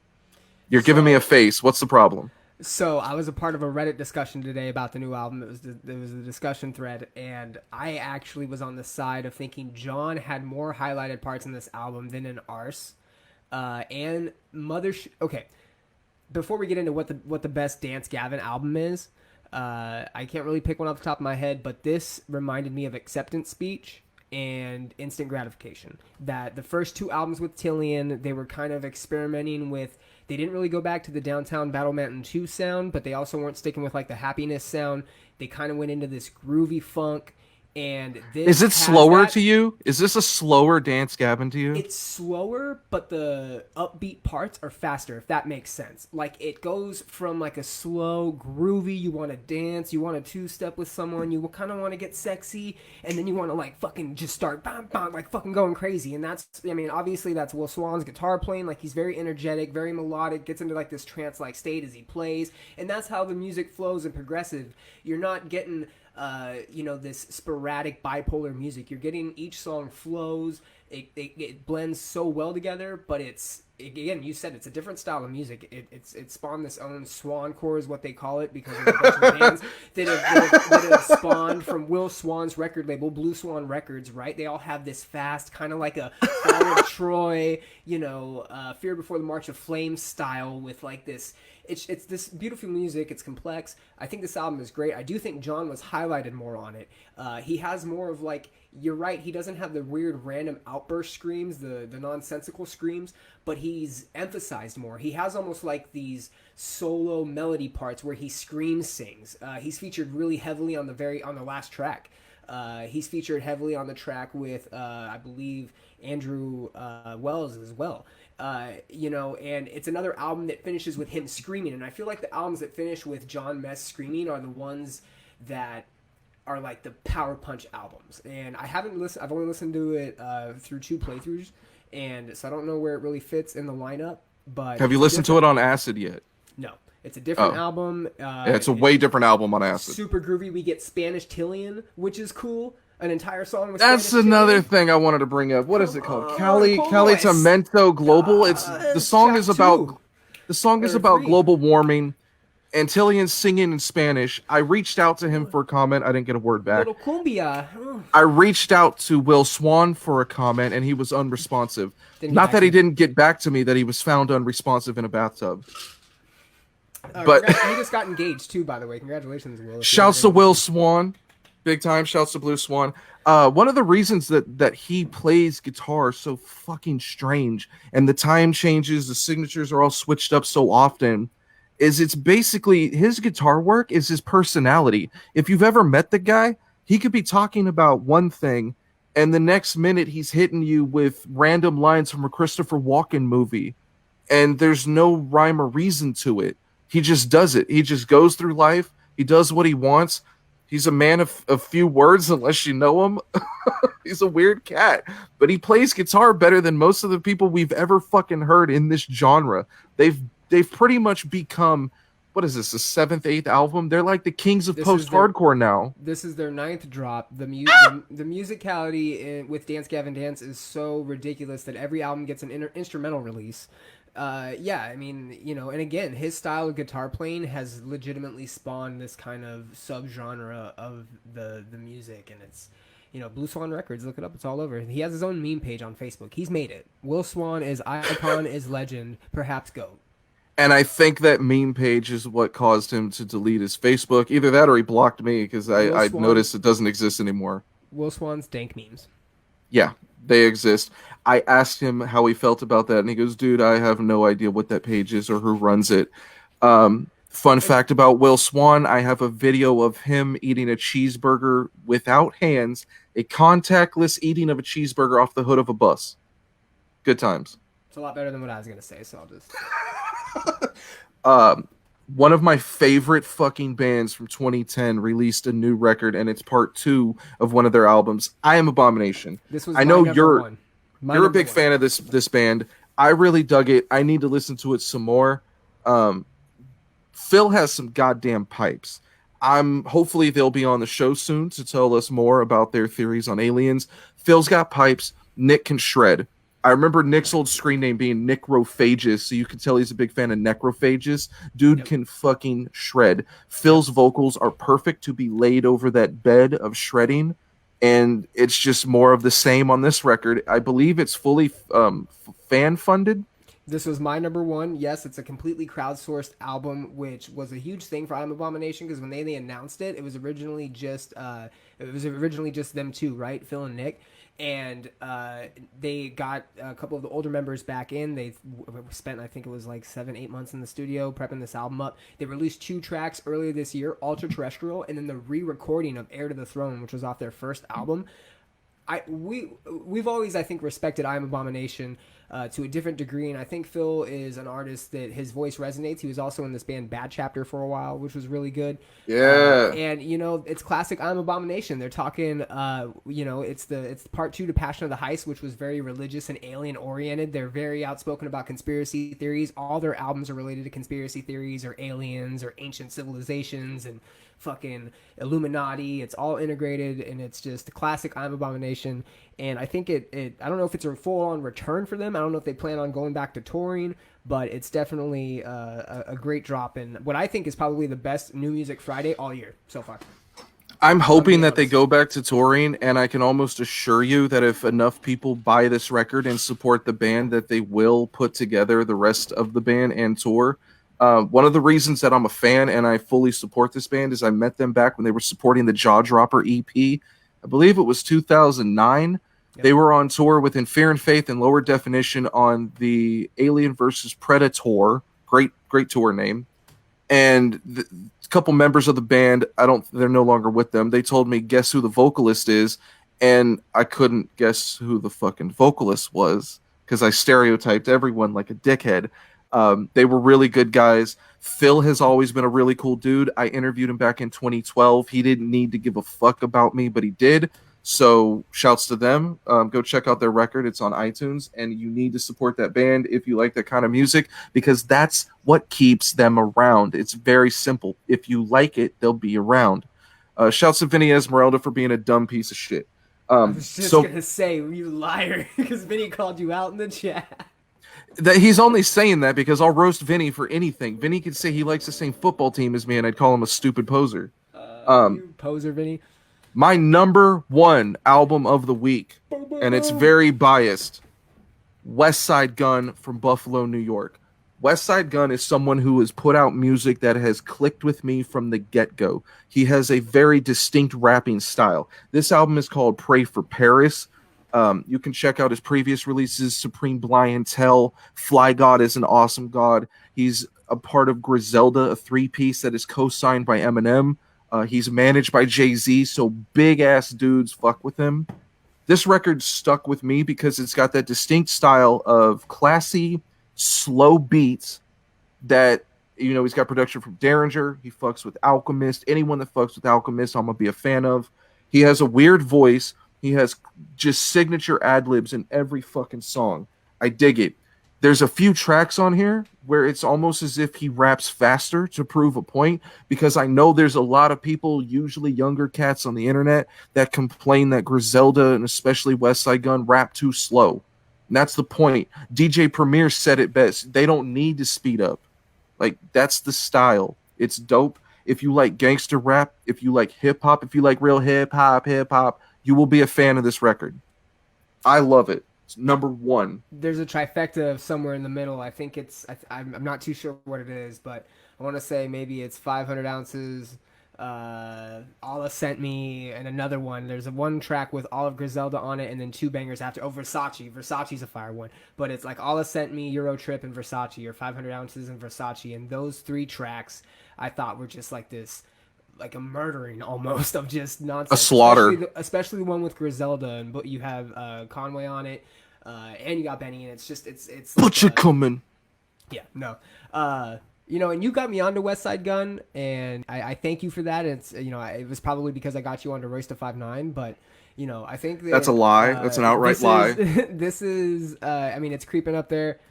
You're giving me a face. What's the problem? So I was a part of a Reddit discussion today about the new album. It was a discussion thread, and I actually was on the side of thinking John had more highlighted parts in this album than in Arse. And okay, before we get into what the best Dance Gavin album is, I can't really pick one off the top of my head, but this reminded me of Acceptance Speech and Instant Gratification. That the first two albums with Tillian, they were kind of experimenting with. They didn't really go back to the Downtown Battle Mountain 2 sound, but they also weren't sticking with like the Happiness sound. They kind of went into this groovy funk. And this is it slower to you? Is this a slower Dance Gavin to you? It's slower, but the upbeat parts are faster, if that makes sense. Like, it goes from like a slow, groovy, you want to dance, you want to two-step with someone, you kind of want to get sexy, and then you want to like fucking just start bam, bam, like fucking going crazy. And that's, I mean, obviously that's Will Swan's guitar playing. Like, he's very energetic, very melodic, gets into like this trance-like state as he plays. And that's how the music flows and progressive. You're not getting this sporadic bipolar music. You're getting each song flows. It blends so well together, but again, you said it's a different style of music. It spawned this own swancore is what they call it, because of a bunch of bands that have spawned from Will Swan's record label, Blue Swan Records, right? They all have this fast, kind of like a Fall of Troy, Fear Before the March of Flames style with like this. It's this beautiful music. It's complex. I think this album is great. I do think John was highlighted more on it. He has more of like, you're right, he doesn't have the weird random outburst screams, the nonsensical screams, but he's emphasized more. He has almost like these solo melody parts where he scream sings. He's featured really heavily on the last track. He's featured heavily on the track with, I believe, Andrew Wells as well. And it's another album that finishes with him screaming. And I feel like the albums that finish with John Mess screaming are the ones that are like the power punch albums. And I've only listened to it through 2 playthroughs, and so I don't know where it really fits in the lineup. But have you listened to it on acid yet? No, it's a different album. Yeah, it's a way different album on acid. Super groovy. We get Spanish Tillian, which is cool. An entire song with That's Spanish another Tillian. thing I wanted to bring up. What is it called? Cali Tamento Global. The song is about global warming, and Tillian's singing in Spanish. I reached out to him for a comment. I didn't get a word back. Little cumbia. I reached out to Will Swan for a comment, and he was unresponsive. Not that he didn't get back to me, that he was found unresponsive in a bathtub. But he just got engaged too, by the way. Congratulations, Will. Shouts to Will Swan. Big time. Shouts to Blue Swan. One of the reasons that he plays guitar so fucking strange, and the time changes, the signatures are all switched up so often, is it's basically his guitar work is his personality. If you've ever met the guy, he could be talking about one thing, and the next minute he's hitting you with random lines from a Christopher Walken movie, and there's no rhyme or reason to it. He just does it. He just goes through life. He does what he wants. He's a man of few words, unless you know him. He's a weird cat, but he plays guitar better than most of the people we've ever fucking heard in this genre. They've pretty much become what is this, the seventh, eighth album? They're like the kings of This is their post-hardcore now. This is their ninth drop. The musicality with Dance Gavin Dance is so ridiculous that every album gets an instrumental release. Yeah, I mean, and again, his style of guitar playing has legitimately spawned this kind of subgenre of the music, and it's, Blue Swan Records. Look it up; it's all over. He has his own meme page on Facebook. He's made it. Will Swan is icon, is legend, perhaps GOAT. And I think that meme page is what caused him to delete his Facebook. Either that or he blocked me because I noticed it doesn't exist anymore. Will Swan's dank memes. Yeah, they exist. I asked him how he felt about that, and he goes, dude, I have no idea what that page is or who runs it. Fun fact about Will Swan, I have a video of him eating a cheeseburger without hands, a contactless eating of a cheeseburger off the hood of a bus. Good times. It's a lot better than what I was going to say, so I'll just... One of my favorite fucking bands from 2010 released a new record, and it's part 2 of one of their albums. I Am Abomination. This was I know you're a big fan of this band. I really dug it. I need to listen to it some more. Phil has some goddamn pipes. Hopefully they'll be on the show soon to tell us more about their theories on aliens. Phil's got pipes. Nick can shred. I remember Nick's old screen name being Necrophagus, so you can tell he's a big fan of Necrophagus. Dude can fucking shred. Phil's vocals are perfect to be laid over that bed of shredding, and it's just more of the same on this record. I believe it's fully fan-funded. This was my number one. Yes, it's a completely crowdsourced album, which was a huge thing for I Am Abomination because when they announced it, it was originally just them two, right? Phil and Nick. And they got a couple of the older members back in. They spent, I think it was like 7-8 months in the studio prepping this album up. They released 2 tracks earlier this year, Ultra Terrestrial, and then the re-recording of Heir to the Throne, which was off their first album. We've always, I think, respected I Am Abomination to a different degree, and I think Phil is an artist that his voice resonates. He was also in this band Bad Chapter for a while, which was really good. Yeah. And it's classic I Am Abomination. They're talking, it's part 2 to Passion of the Heist, which was very religious and alien oriented. They're very outspoken about conspiracy theories. All their albums are related to conspiracy theories or aliens or ancient civilizations and fucking Illuminati. It's all integrated, and it's just the classic I Am Abomination. And I think it I don't know if it's a full-on return for them. I don't know if they plan on going back to touring, but it's definitely a great drop in what I think is probably the best New Music Friday all year so far. I'm hoping that they go back to touring, and I can almost assure you that if enough people buy this record and support the band, that they will put together the rest of the band and tour. One of the reasons that I'm a fan and I fully support this band is I met them back when they were supporting the Jaw Dropper EP. I believe it was 2009. Yep. They were on tour with In Fear and Faith and Lower Definition on the Alien vs. Predator. Great tour name. And a couple members of the band, they're no longer with them. They told me, guess who the vocalist is? And I couldn't guess who the fucking vocalist was because I stereotyped everyone like a dickhead. They were really good guys. Phil has always been a really cool dude. I interviewed him back in 2012. He didn't need to give a fuck about me, but he did. So shouts to them. Go check out their record. It's on iTunes, and you need to support that band if you like that kind of music because that's what keeps them around. It's very simple. If you like it, they'll be around. Shouts to Vinny Esmeralda for being a dumb piece of shit. I was just going to say, you liar, because Vinny called you out in the chat. That he's only saying that because I'll roast Vinny for anything. Vinny could say he likes the same football team as me, and I'd call him a stupid poser. You poser, Vinny. My number 1 album of the week, and it's very biased, Westside Gunn from Buffalo, New York. Westside Gunn is someone who has put out music that has clicked with me from the get-go. He has a very distinct rapping style. This album is called Pray for Paris. You can check out his previous releases, Supreme Blientel, Fly God is an Awesome God. He's a part of Griselda, a 3-piece that is co-signed by Eminem. He's managed by Jay-Z, so big-ass dudes fuck with him. This record stuck with me because it's got that distinct style of classy, slow beats that, he's got production from Derringer. He fucks with Alchemist. Anyone that fucks with Alchemist, I'm going to be a fan of. He has a weird voice. He has just signature ad-libs in every fucking song. I dig it. There's a few tracks on here where it's almost as if he raps faster to prove a point, because I know there's a lot of people, usually younger cats on the internet, that complain that Griselda and especially Westside Gunn rap too slow. And that's the point. DJ Premier said it best. They don't need to speed up. Like, that's the style. It's dope. If you like gangster rap, if you like hip hop, if you like real hip hop, you will be a fan of this record. I love it. It's number one. There's a trifecta of somewhere in the middle. I think it's I'm not too sure what it is, but I want to say maybe it's 500 ounces. Allah Sent Me, and another one. There's a one track with all of Griselda on it, and then two bangers after. Oh, Versace. Versace's a fire one, but it's like Allah Sent Me, Euro Trip, and Versace, or 500 ounces and Versace, and those three tracks I thought were just like this, like a murdering almost of just nonsense. A slaughter. Especially the one with Griselda, and but you have Conway on it, and you got Benny, and it's just it's like, Butcher coming. yeah, no. You know, and you got me onto Westside Gunn, and I thank you for that. It's, you know, it was probably because I got you onto Royce to 5'9", but, you know, I think that's a lie. That's an outright lie. This is, I mean, it's creeping up there,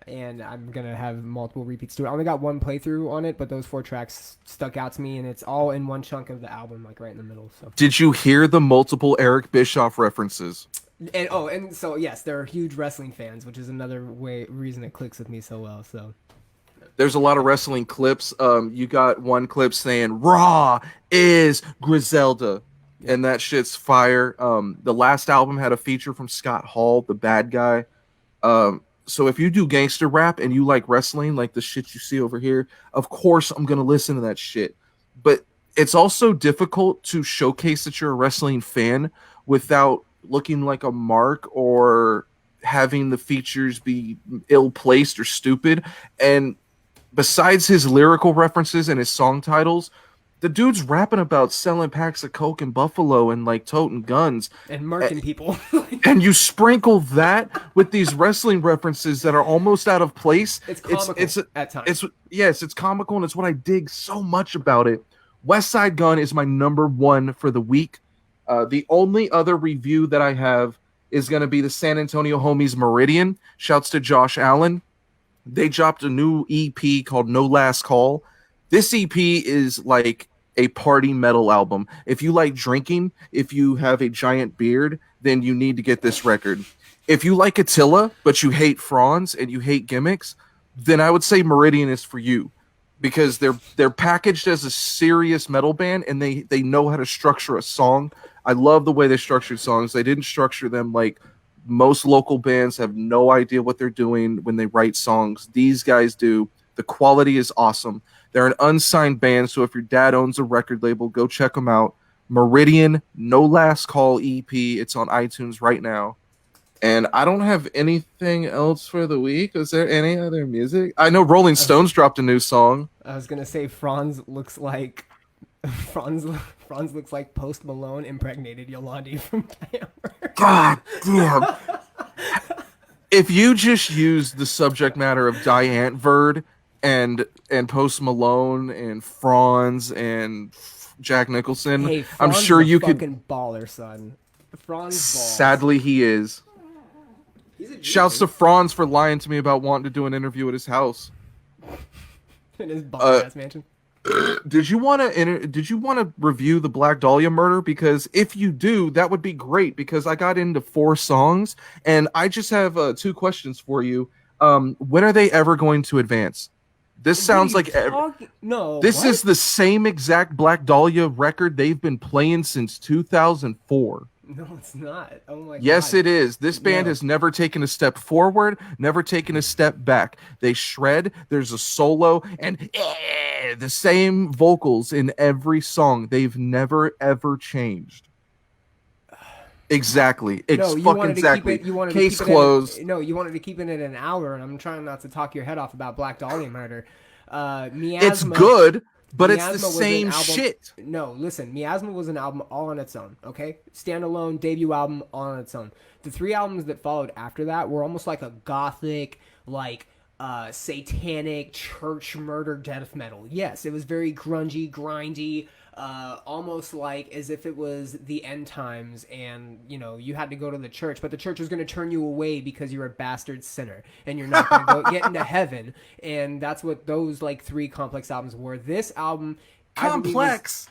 and I'm going to have multiple repeats to it. I only got one playthrough on it, but those 4 tracks stuck out to me, and it's all in one chunk of the album, like right in the middle. So, did you hear the multiple Eric Bischoff references? And so, yes, they're huge wrestling fans, which is another reason it clicks with me so well, so. There's a lot of wrestling clips. You got one clip saying Raw is Griselda, and that shit's fire. The last album had a feature from Scott Hall, the bad guy. So if you do gangster rap and you like wrestling, like the shit you see over here, of course I'm gonna listen to that shit. But it's also difficult to showcase that you're a wrestling fan without looking like a mark or having the features be ill-placed or stupid. And besides his lyrical references and his song titles, the dude's rapping about selling packs of coke in Buffalo and like toting guns and murking people. And you sprinkle that with these wrestling references that are almost out of place. It's comical at times. It's comical, and it's what I dig so much about it. Westside Gunn is my number one for the week. The only other review that I have is going to be the San Antonio homies Meridian. Shouts to Josh Allen. They dropped a new EP called No Last Call. This EP is like a party metal album. If you like drinking, if you have a giant beard, then you need to get this record. If you like Attila, but you hate Franz and you hate gimmicks, then I would say Meridian is for you, because they're packaged as a serious metal band, and they know how to structure a song. I love the way they structured songs. They didn't structure them like most local bands have no idea what they're doing when they write songs. These guys do. The quality is awesome. They're an unsigned band, so if your dad owns a record label, go check them out. Meridian, No Last Call EP. It's on iTunes right now. And I don't have anything else for the week. Is there any other music? I know Rolling Stones dropped a new song. I was gonna say Franz looks like Post Malone impregnated Yolandi from Hammer. God damn. If you just use the subject matter of Diane Verd and Post Malone and Franz and Jack Nicholson, hey, I'm sure you could. Fucking baller, son. Franz balls. Sadly, he is. Shouts to Franz for lying to me about wanting to do an interview at his house. In his baller ass mansion. Did you want to review the Black Dahlia murder? Because if you do, that would be great, because I got into 4 songs, and I just have 2 questions for you. When are they ever going to advance? This sounds like no. This is the same exact Black Dahlia record they've been playing since 2004. No, it's not. Oh my God. Yes, it is. This band has never taken a step forward, never taken a step back. They shred. There's a solo and the same vocals in every song. They've never ever changed. Exactly. No, you fucking exactly. Case closed. You wanted to keep it at an hour, and I'm trying not to talk your head off about Black Dahlia murder. Miasma, it's good, but Miasma it's the same shit. No, listen, Miasma was an album all on its own, okay? Standalone, debut album all on its own. The 3 albums that followed after that were almost like a gothic, like, satanic church murder death metal. Yes, it was very grungy, grindy, almost like as if it was the end times, and you had to go to the church, but the church was going to turn you away because you're a bastard sinner and you're not going to go get into heaven. And that's what those like 3 Complex albums were. This album, Complex.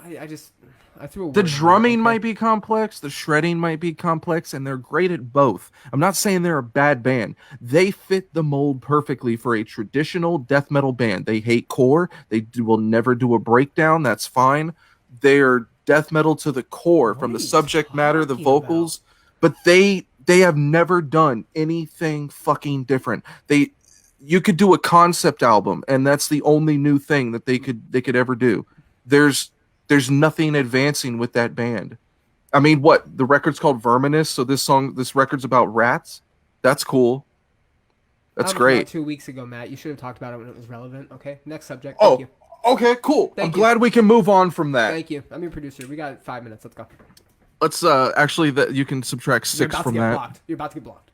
I threw a The word in drumming there, okay? might be complex, the shredding might be complex, and they're great at both. I'm not saying they're a bad band. They fit the mold perfectly for a traditional death metal band. They hate core. Will never do a breakdown. That's fine. They're death metal to the core, What from are the you subject matter, the talking about? vocals, but they have never done anything fucking different. You could do a concept album, and that's the only new thing that they could ever do. There's nothing advancing with that band. I mean, what? The record's called Verminous, so this record's about rats? That's cool. That's About great. 2 weeks ago, Matt. You should have talked about it when it was relevant. Okay, next subject. Thank Oh, you. okay, cool. I'm Thank you. glad we can move on from that. Thank you. I'm your producer. We got 5 minutes. Let's go. Let's actually that you can subtract You're 6 about from to get that. blocked. You're about to get blocked.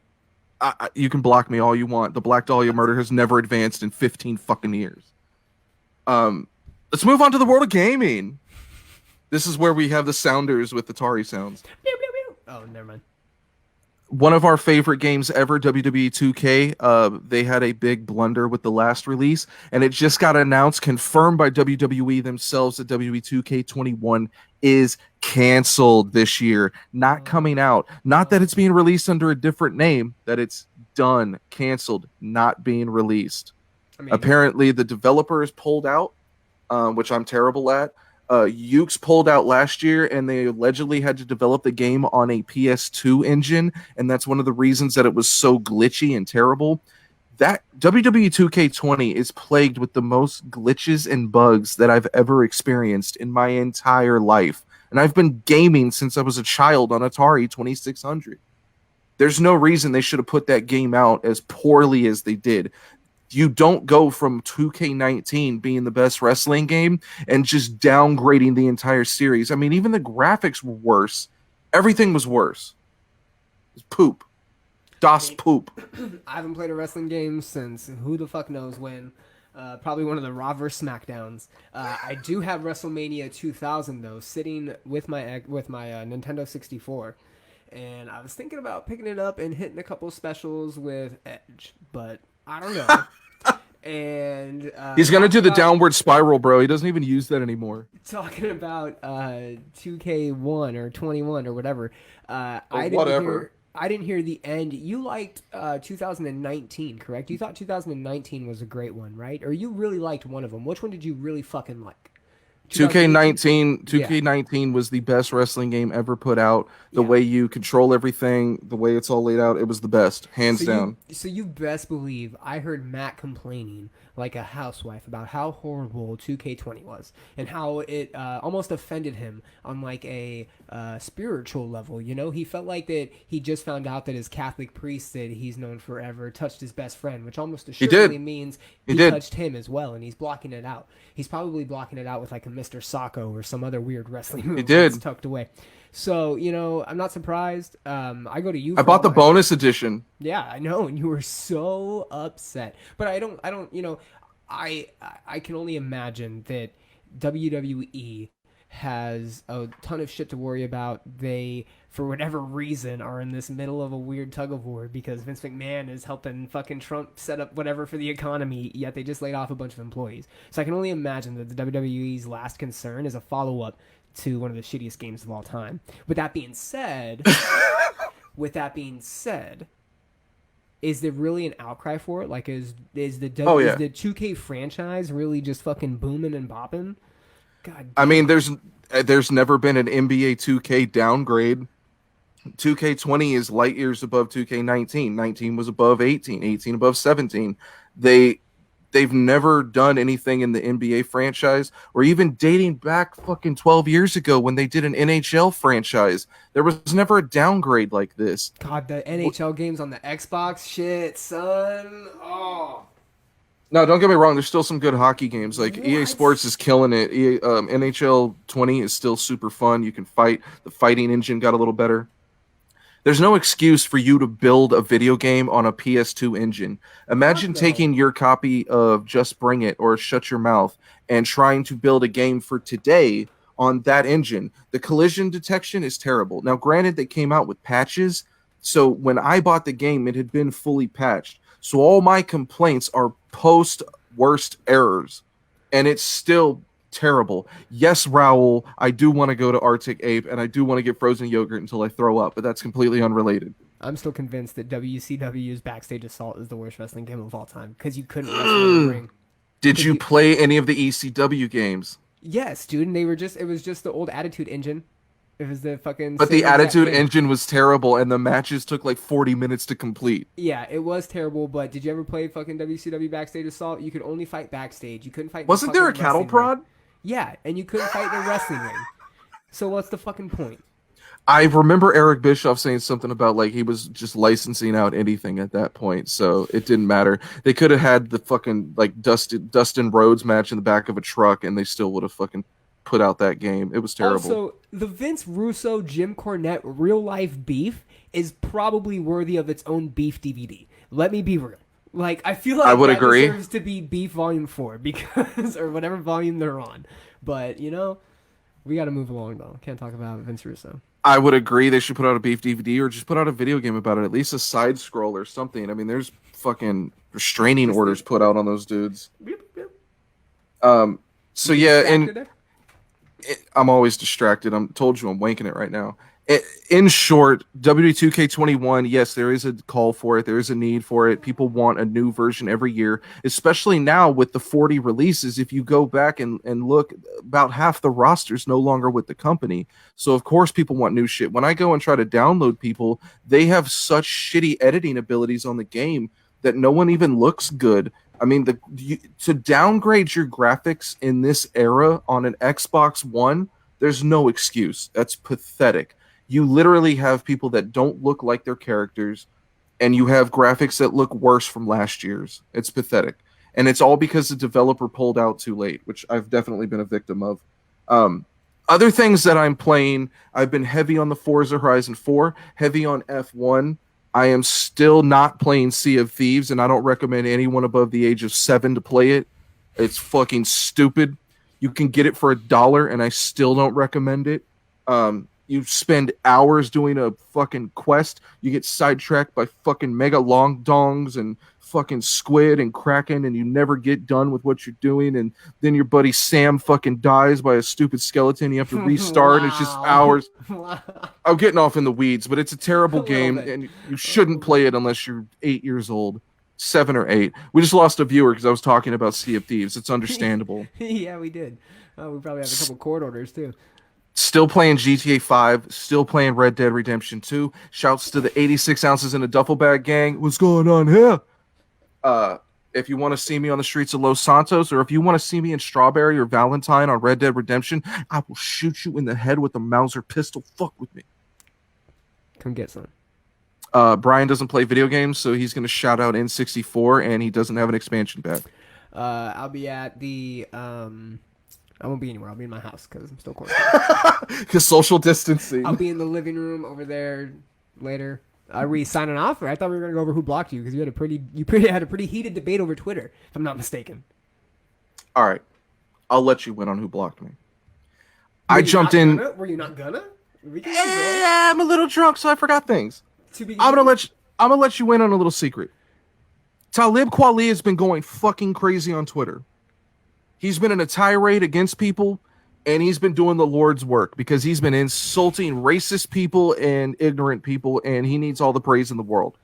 You can block me all you want. The Black Dahlia murder has never advanced in 15 fucking years. Let's move on to the world of gaming. This is where we have the sounders with Atari sounds. Oh, never mind. One of our favorite games ever, WWE 2K, they had a big blunder with the last release, and it just got announced, confirmed by WWE themselves, that WWE 2K21 is canceled this year, not coming out. Not that it's being released under a different name, that it's done, canceled, not being released. Apparently, the developers pulled out, which I'm terrible at. Ukes pulled out last year, and they allegedly had to develop the game on a PS2 engine, and that's one of the reasons that it was so glitchy and terrible. That WWE 2K20 is plagued with the most glitches and bugs that I've ever experienced in my entire life, and I've been gaming since I was a child on Atari 2600. There's no reason they should have put that game out as poorly as they did. You don't go from 2K19 being the best wrestling game and just downgrading the entire series. I mean, even the graphics were worse. Everything was worse. It was poop. Das poop. I haven't played a wrestling game since who the fuck knows when. Probably one of the Raw vs. SmackDowns. I do have WrestleMania 2000 though, sitting with my Nintendo 64, and I was thinking about picking it up and hitting a couple specials with Edge, but I don't know. And he's gonna do the downward spiral, bro. He doesn't even use that anymore. Talking about 2K1 or 21 or whatever. I didn't hear the end. You liked 2019, correct? You thought 2019 was a great one, right? Or you really liked one of them. Which one did you really fucking like? 2K19 was the best wrestling game ever put out. The way you control everything, the way it's all laid out, it was the best, hands down. So you best believe I heard Matt complaining like a housewife about how horrible 2K20 was and how it almost offended him on like a spiritual level. You know, he felt like that he just found out that his Catholic priest that he's known forever touched his best friend, which almost assuredly means he touched him as well, and he's blocking it out. He's probably blocking it out with like a Mr. Sacco or some other weird wrestling move that's tucked away. So, you know, I'm not surprised. I go to you. I bought the bonus edition. Yeah, I know, and you were so upset. But I don't, you know, I can only imagine that WWE has a ton of shit to worry about. They, for whatever reason, are in this middle of a weird tug of war because Vince McMahon is helping fucking Trump set up whatever for the economy, yet they just laid off a bunch of employees. So I can only imagine that the WWE's last concern is a follow-up to one of the shittiest games of all time. With that being said, is there really an outcry for it? Like, is the 2K franchise really just fucking booming and bopping? God damn. I mean, there's never been an NBA 2K downgrade. 2K20 is light years above 2K19. 19 was above 18. 18 above 17. They've never done anything in the NBA franchise, or even dating back fucking 12 years ago when they did an NHL franchise. There was never a downgrade like this. God, the NHL games on the Xbox, shit, son. Oh. No, don't get me wrong. There's still some good hockey games. Like EA Sports is killing it. NHL 20 is still super fun. You can fight. The fighting engine got a little better. There's no excuse for you to build a video game on a PS2 engine. Imagine no. taking your copy of Just Bring It or Shut Your Mouth and trying to build a game for today on that engine. The collision detection is terrible. Now, granted, they came out with patches, so when I bought the game, it had been fully patched. So all my complaints are post worst errors, and it's still terrible. Yes, Raoul, I do want to go to Arctic Ape, and I do want to get frozen yogurt until I throw up, but that's completely unrelated. I'm still convinced that WCW's Backstage Assault is the worst wrestling game of all time because you couldn't wrestle in the ring. Did you play any of the ECW games? Yes, dude, and it was just the old Attitude Engine. It was the fucking. But the Attitude Engine was terrible, and the matches took like 40 minutes to complete. Yeah, it was terrible. But did you ever play fucking WCW Backstage Assault? You could only fight backstage. You couldn't fight. Wasn't there a cattle prod? Yeah, and you couldn't fight in the wrestling ring. So what's the fucking point? I remember Eric Bischoff saying something about like he was just licensing out anything at that point, so it didn't matter. They could have had the fucking like Dustin Rhodes match in the back of a truck, and they still would have fucking put out that game. It was terrible. Also, the Vince Russo Jim Cornette real life beef is probably worthy of its own beef DVD. Let me be real. Like, I feel like I would agree. Deserves to be Beef Volume 4 because, or whatever volume they're on. But, you know, we got to move along, though. Can't talk about Vince Russo. I would agree they should put out a beef DVD or just put out a video game about it, at least a side scroll or something. I mean, there's fucking restraining orders put out on those dudes. So yeah, and I'm always distracted. Told you I'm wanking it right now. In short, WD2K21, yes, there is a call for it. There is a need for it. People want a new version every year, especially now with the 40 releases. If you go back and look, about half the roster's no longer with the company. So, of course, people want new shit. When I go and try to download people, they have such shitty editing abilities on the game that no one even looks good. I mean, to downgrade your graphics in this era on an Xbox One, there's no excuse. That's pathetic. You literally have people that don't look like their characters, and you have graphics that look worse from last year's. It's pathetic. And it's all because the developer pulled out too late, which I've definitely been a victim of. Other things that I'm playing, I've been heavy on the Forza Horizon 4, heavy on F1. I am still not playing Sea of Thieves, and I don't recommend anyone above the age of 7 to play it. It's fucking stupid. You can get it for $1, and I still don't recommend it. You spend hours doing a fucking quest. You get sidetracked by fucking mega long dongs and fucking squid and kraken, and you never get done with what you're doing. And then your buddy Sam fucking dies by a stupid skeleton. You have to restart. Wow. It's just hours. Wow. I'm getting off in the weeds, but it's a terrible game, and you shouldn't play it unless you're 8 years old. 7 or 8. We just lost a viewer because I was talking about Sea of Thieves. It's understandable. Yeah, we did. We probably have a couple court orders too. Still playing GTA 5, still playing Red Dead Redemption 2. Shouts to the 86 ounces in a duffel bag gang. What's going on here? If you want to see me on the streets of Los Santos, or if you want to see me in Strawberry or Valentine on Red Dead Redemption, I will shoot you in the head with a Mauser pistol. Fuck with me. Come get some. Bryan doesn't play video games, so he's going to shout out N64, and he doesn't have an expansion pack. I'll be at the... I won't be anywhere. I'll be in my house because I'm still quarantined. Because social distancing. I'll be in the living room over there later. Are we signing off? Or I thought we were going to go over who blocked you because you had a pretty heated debate over Twitter, if I'm not mistaken. All right. I'll let you win on who blocked me. I jumped in. Were you not gonna? Yeah, I'm a little drunk, so I forgot things. I'm gonna let you in on a little secret. Talib Kweli has been going fucking crazy on Twitter. He's been in a tirade against people, and he's been doing the Lord's work because he's been insulting racist people and ignorant people, and he needs all the praise in the world.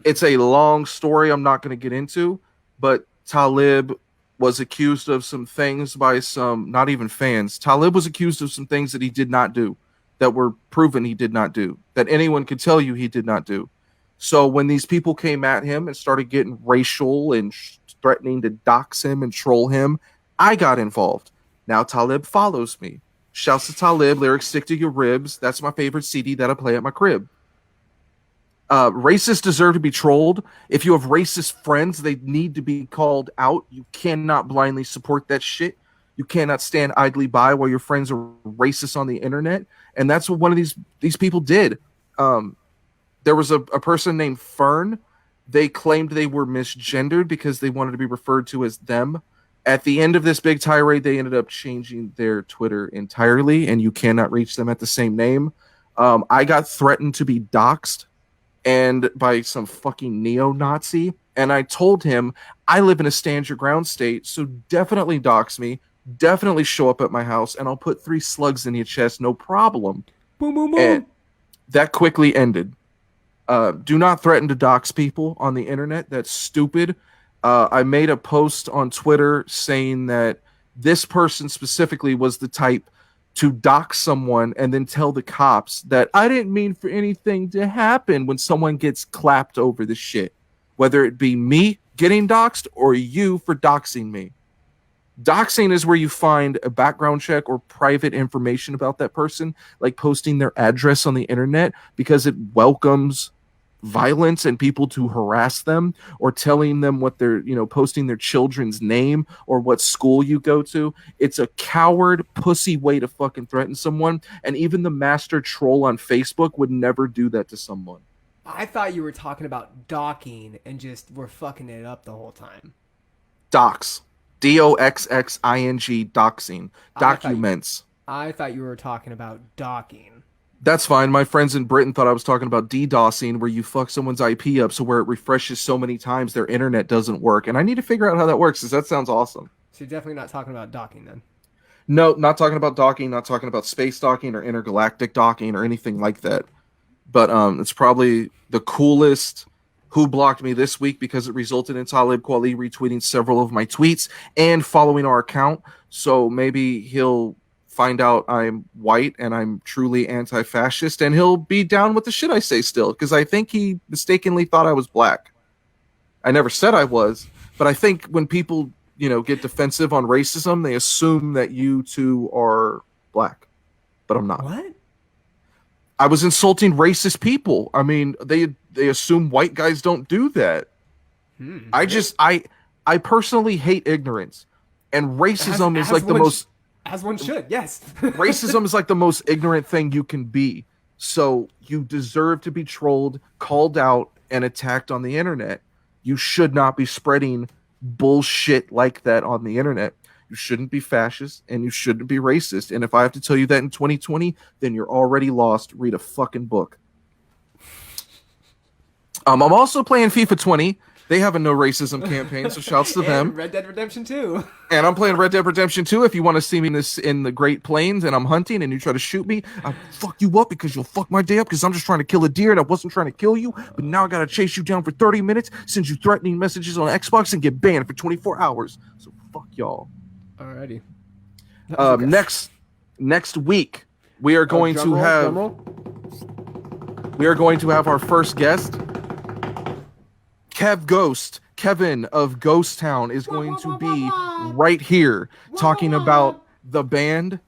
It's a long story I'm not going to get into, but Talib was accused of some things by some, not even fans. Talib was accused of some things that he did not do, that were proven he did not do, that anyone could tell you he did not do. So when these people came at him and started getting racial and threatening to dox him and troll him, I got involved. Now Talib follows me. Shouts to Talib, lyrics stick to your ribs. That's my favorite CD that I play at my crib. Racists deserve to be trolled. If you have racist friends, they need to be called out. You cannot blindly support that shit. You cannot stand idly by while your friends are racist on the internet. And that's what one of these people did. There was a person named Fern. They claimed they were misgendered because they wanted to be referred to as them. At the end of this big tirade, they ended up changing their Twitter entirely, and you cannot reach them at the same name. I got threatened to be doxxed and by some fucking neo-Nazi, and I told him I live in a stand your ground state, so definitely dox me, definitely show up at my house, and I'll put 3 slugs in your chest, no problem. Boom, boom, And boom. that quickly ended. Do not threaten to dox people on the internet. That's stupid. I made a post on Twitter saying that this person specifically was the type to dox someone and then tell the cops that I didn't mean for anything to happen when someone gets clapped over the shit, whether it be me getting doxed or you for doxing me. Doxing is where you find a background check or private information about that person, like posting their address on the internet because it welcomes violence and people to harass them, or telling them what they're, posting their children's name or what school you go to. It's a coward pussy way to fucking threaten someone. And even the master troll on Facebook would never do that to someone. I thought you were talking about docking and just were fucking it up the whole time. Dox. DOXXING, doxing. Documents. I thought you were talking about docking. That's fine. My friends in Britain thought I was talking about DDoSing, where you fuck someone's IP up so where it refreshes so many times their internet doesn't work. And I need to figure out how that works, because that sounds awesome. So you're definitely not talking about docking then. No, not talking about docking, not talking about space docking or intergalactic docking or anything like that. But it's probably the coolest who blocked me this week, because it resulted in Talib Kweli retweeting several of my tweets and following our account. So maybe he'll find out I'm white and I'm truly anti-fascist, and he'll be down with the shit I say still, because I think he mistakenly thought I was black. I never said I was, but I think when people, get defensive on racism, they assume that you two are black, but I'm not. What? I was insulting racist people. I mean, they assume white guys don't do that. I personally hate ignorance, and racism is like the most. As one should, yes. Racism is like the most ignorant thing you can be. So you deserve to be trolled, called out, and attacked on the internet. You should not be spreading bullshit like that on the internet. You shouldn't be fascist, and you shouldn't be racist. And if I have to tell you that in 2020, then you're already lost. Read a fucking book. I'm also playing FIFA 20. They have a no racism campaign, so shouts to them. Red Dead Redemption 2. And I'm playing Red Dead Redemption 2. If you want to see me in the Great Plains and I'm hunting and you try to shoot me, I'll fuck you up because you'll fuck my day up, because I'm just trying to kill a deer and I wasn't trying to kill you. But now I got to chase you down for 30 minutes, send you threatening messages on Xbox, and get banned for 24 hours. So fuck y'all. Alrighty. Next week, we are going to have our first guest. Kevin of Ghost Town is going to be right here talking about the band,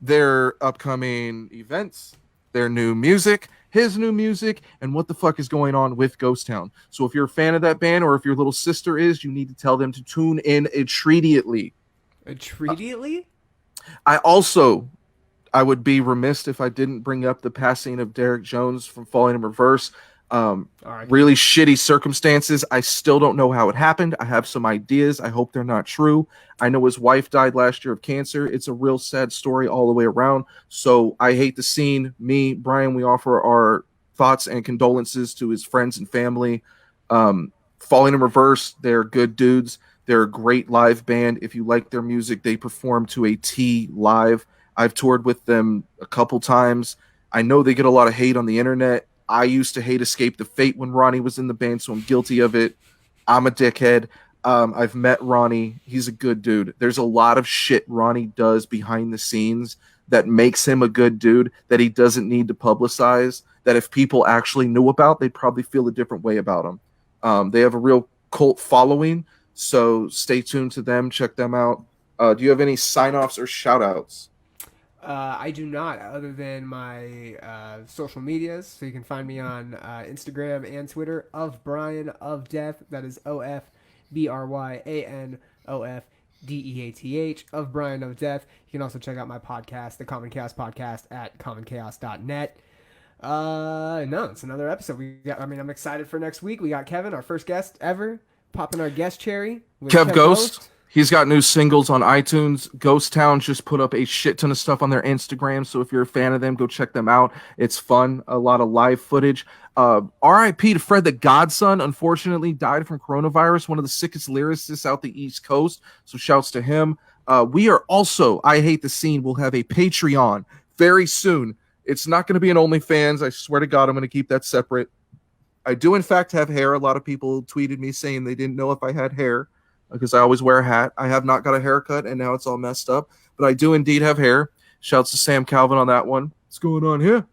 their upcoming events, their new music, his new music, and what the fuck is going on with Ghost Town. So if you're a fan of that band, or if your little sister is, you need to tell them to tune in immediately. Immediately? I would be remiss if I didn't bring up the passing of Derek Jones from Falling in Reverse. Really shitty circumstances. I still don't know how it happened. I have some ideas. I hope they're not true. I know his wife died last year of cancer. It's a real sad story all the way around. So I hate the scene. Me, Bryan, we offer our thoughts and condolences to his friends and family. Falling in Reverse, they're good dudes. They're a great live band. If you like their music, they perform to a T live. I've toured with them a couple times. I know they get a lot of hate on the internet. I used to hate Escape the Fate when Ronnie was in the band, so I'm guilty of it. I'm a dickhead. I've met Ronnie. He's a good dude. There's a lot of shit Ronnie does behind the scenes that makes him a good dude that he doesn't need to publicize, that if people actually knew about, they'd probably feel a different way about him. They have a real cult following, so stay tuned to them. Check them out. Do you have any sign-offs or shout-outs? I do not, other than my social medias. So you can find me on Instagram and Twitter of Bryan of Death. That is OFBRYANOFDEATH of Bryan of Death. You can also check out my podcast, the Common Chaos Podcast, at commonchaos.net. No, it's another episode. I'm excited for next week. We got Kevin, our first guest ever, popping our guest cherry with Kev Ghost. He's got new singles on iTunes. Ghost Town just put up a shit ton of stuff on their Instagram. So if you're a fan of them, go check them out. It's fun. A lot of live footage. R.I.P. to Fred the Godson. Unfortunately, died from coronavirus. One of the sickest lyricists out the East Coast. So shouts to him. We are also, I Hate the Scene, will have a Patreon very soon. It's not going to be an OnlyFans. I swear to God, I'm going to keep that separate. I do, in fact, have hair. A lot of people tweeted me saying they didn't know if I had hair because I always wear a hat. I have not got a haircut, and now it's all messed up. But I do indeed have hair. Shouts to Sam Calvin on that one. What's going on here?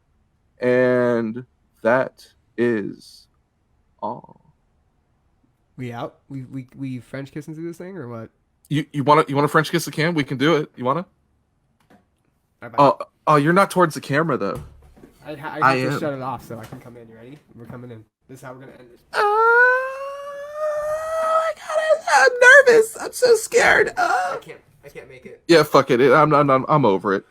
And that is all. We out? We French kissing through this thing or what? You want to French kiss the cam? We can do it. You want Right, to? Oh, you're not towards the camera though. I have to shut it off so I can come in. You ready? We're coming in. This is how we're gonna end this. I'm nervous. I'm so scared. I can't make it. Yeah, fuck it. I'm over it.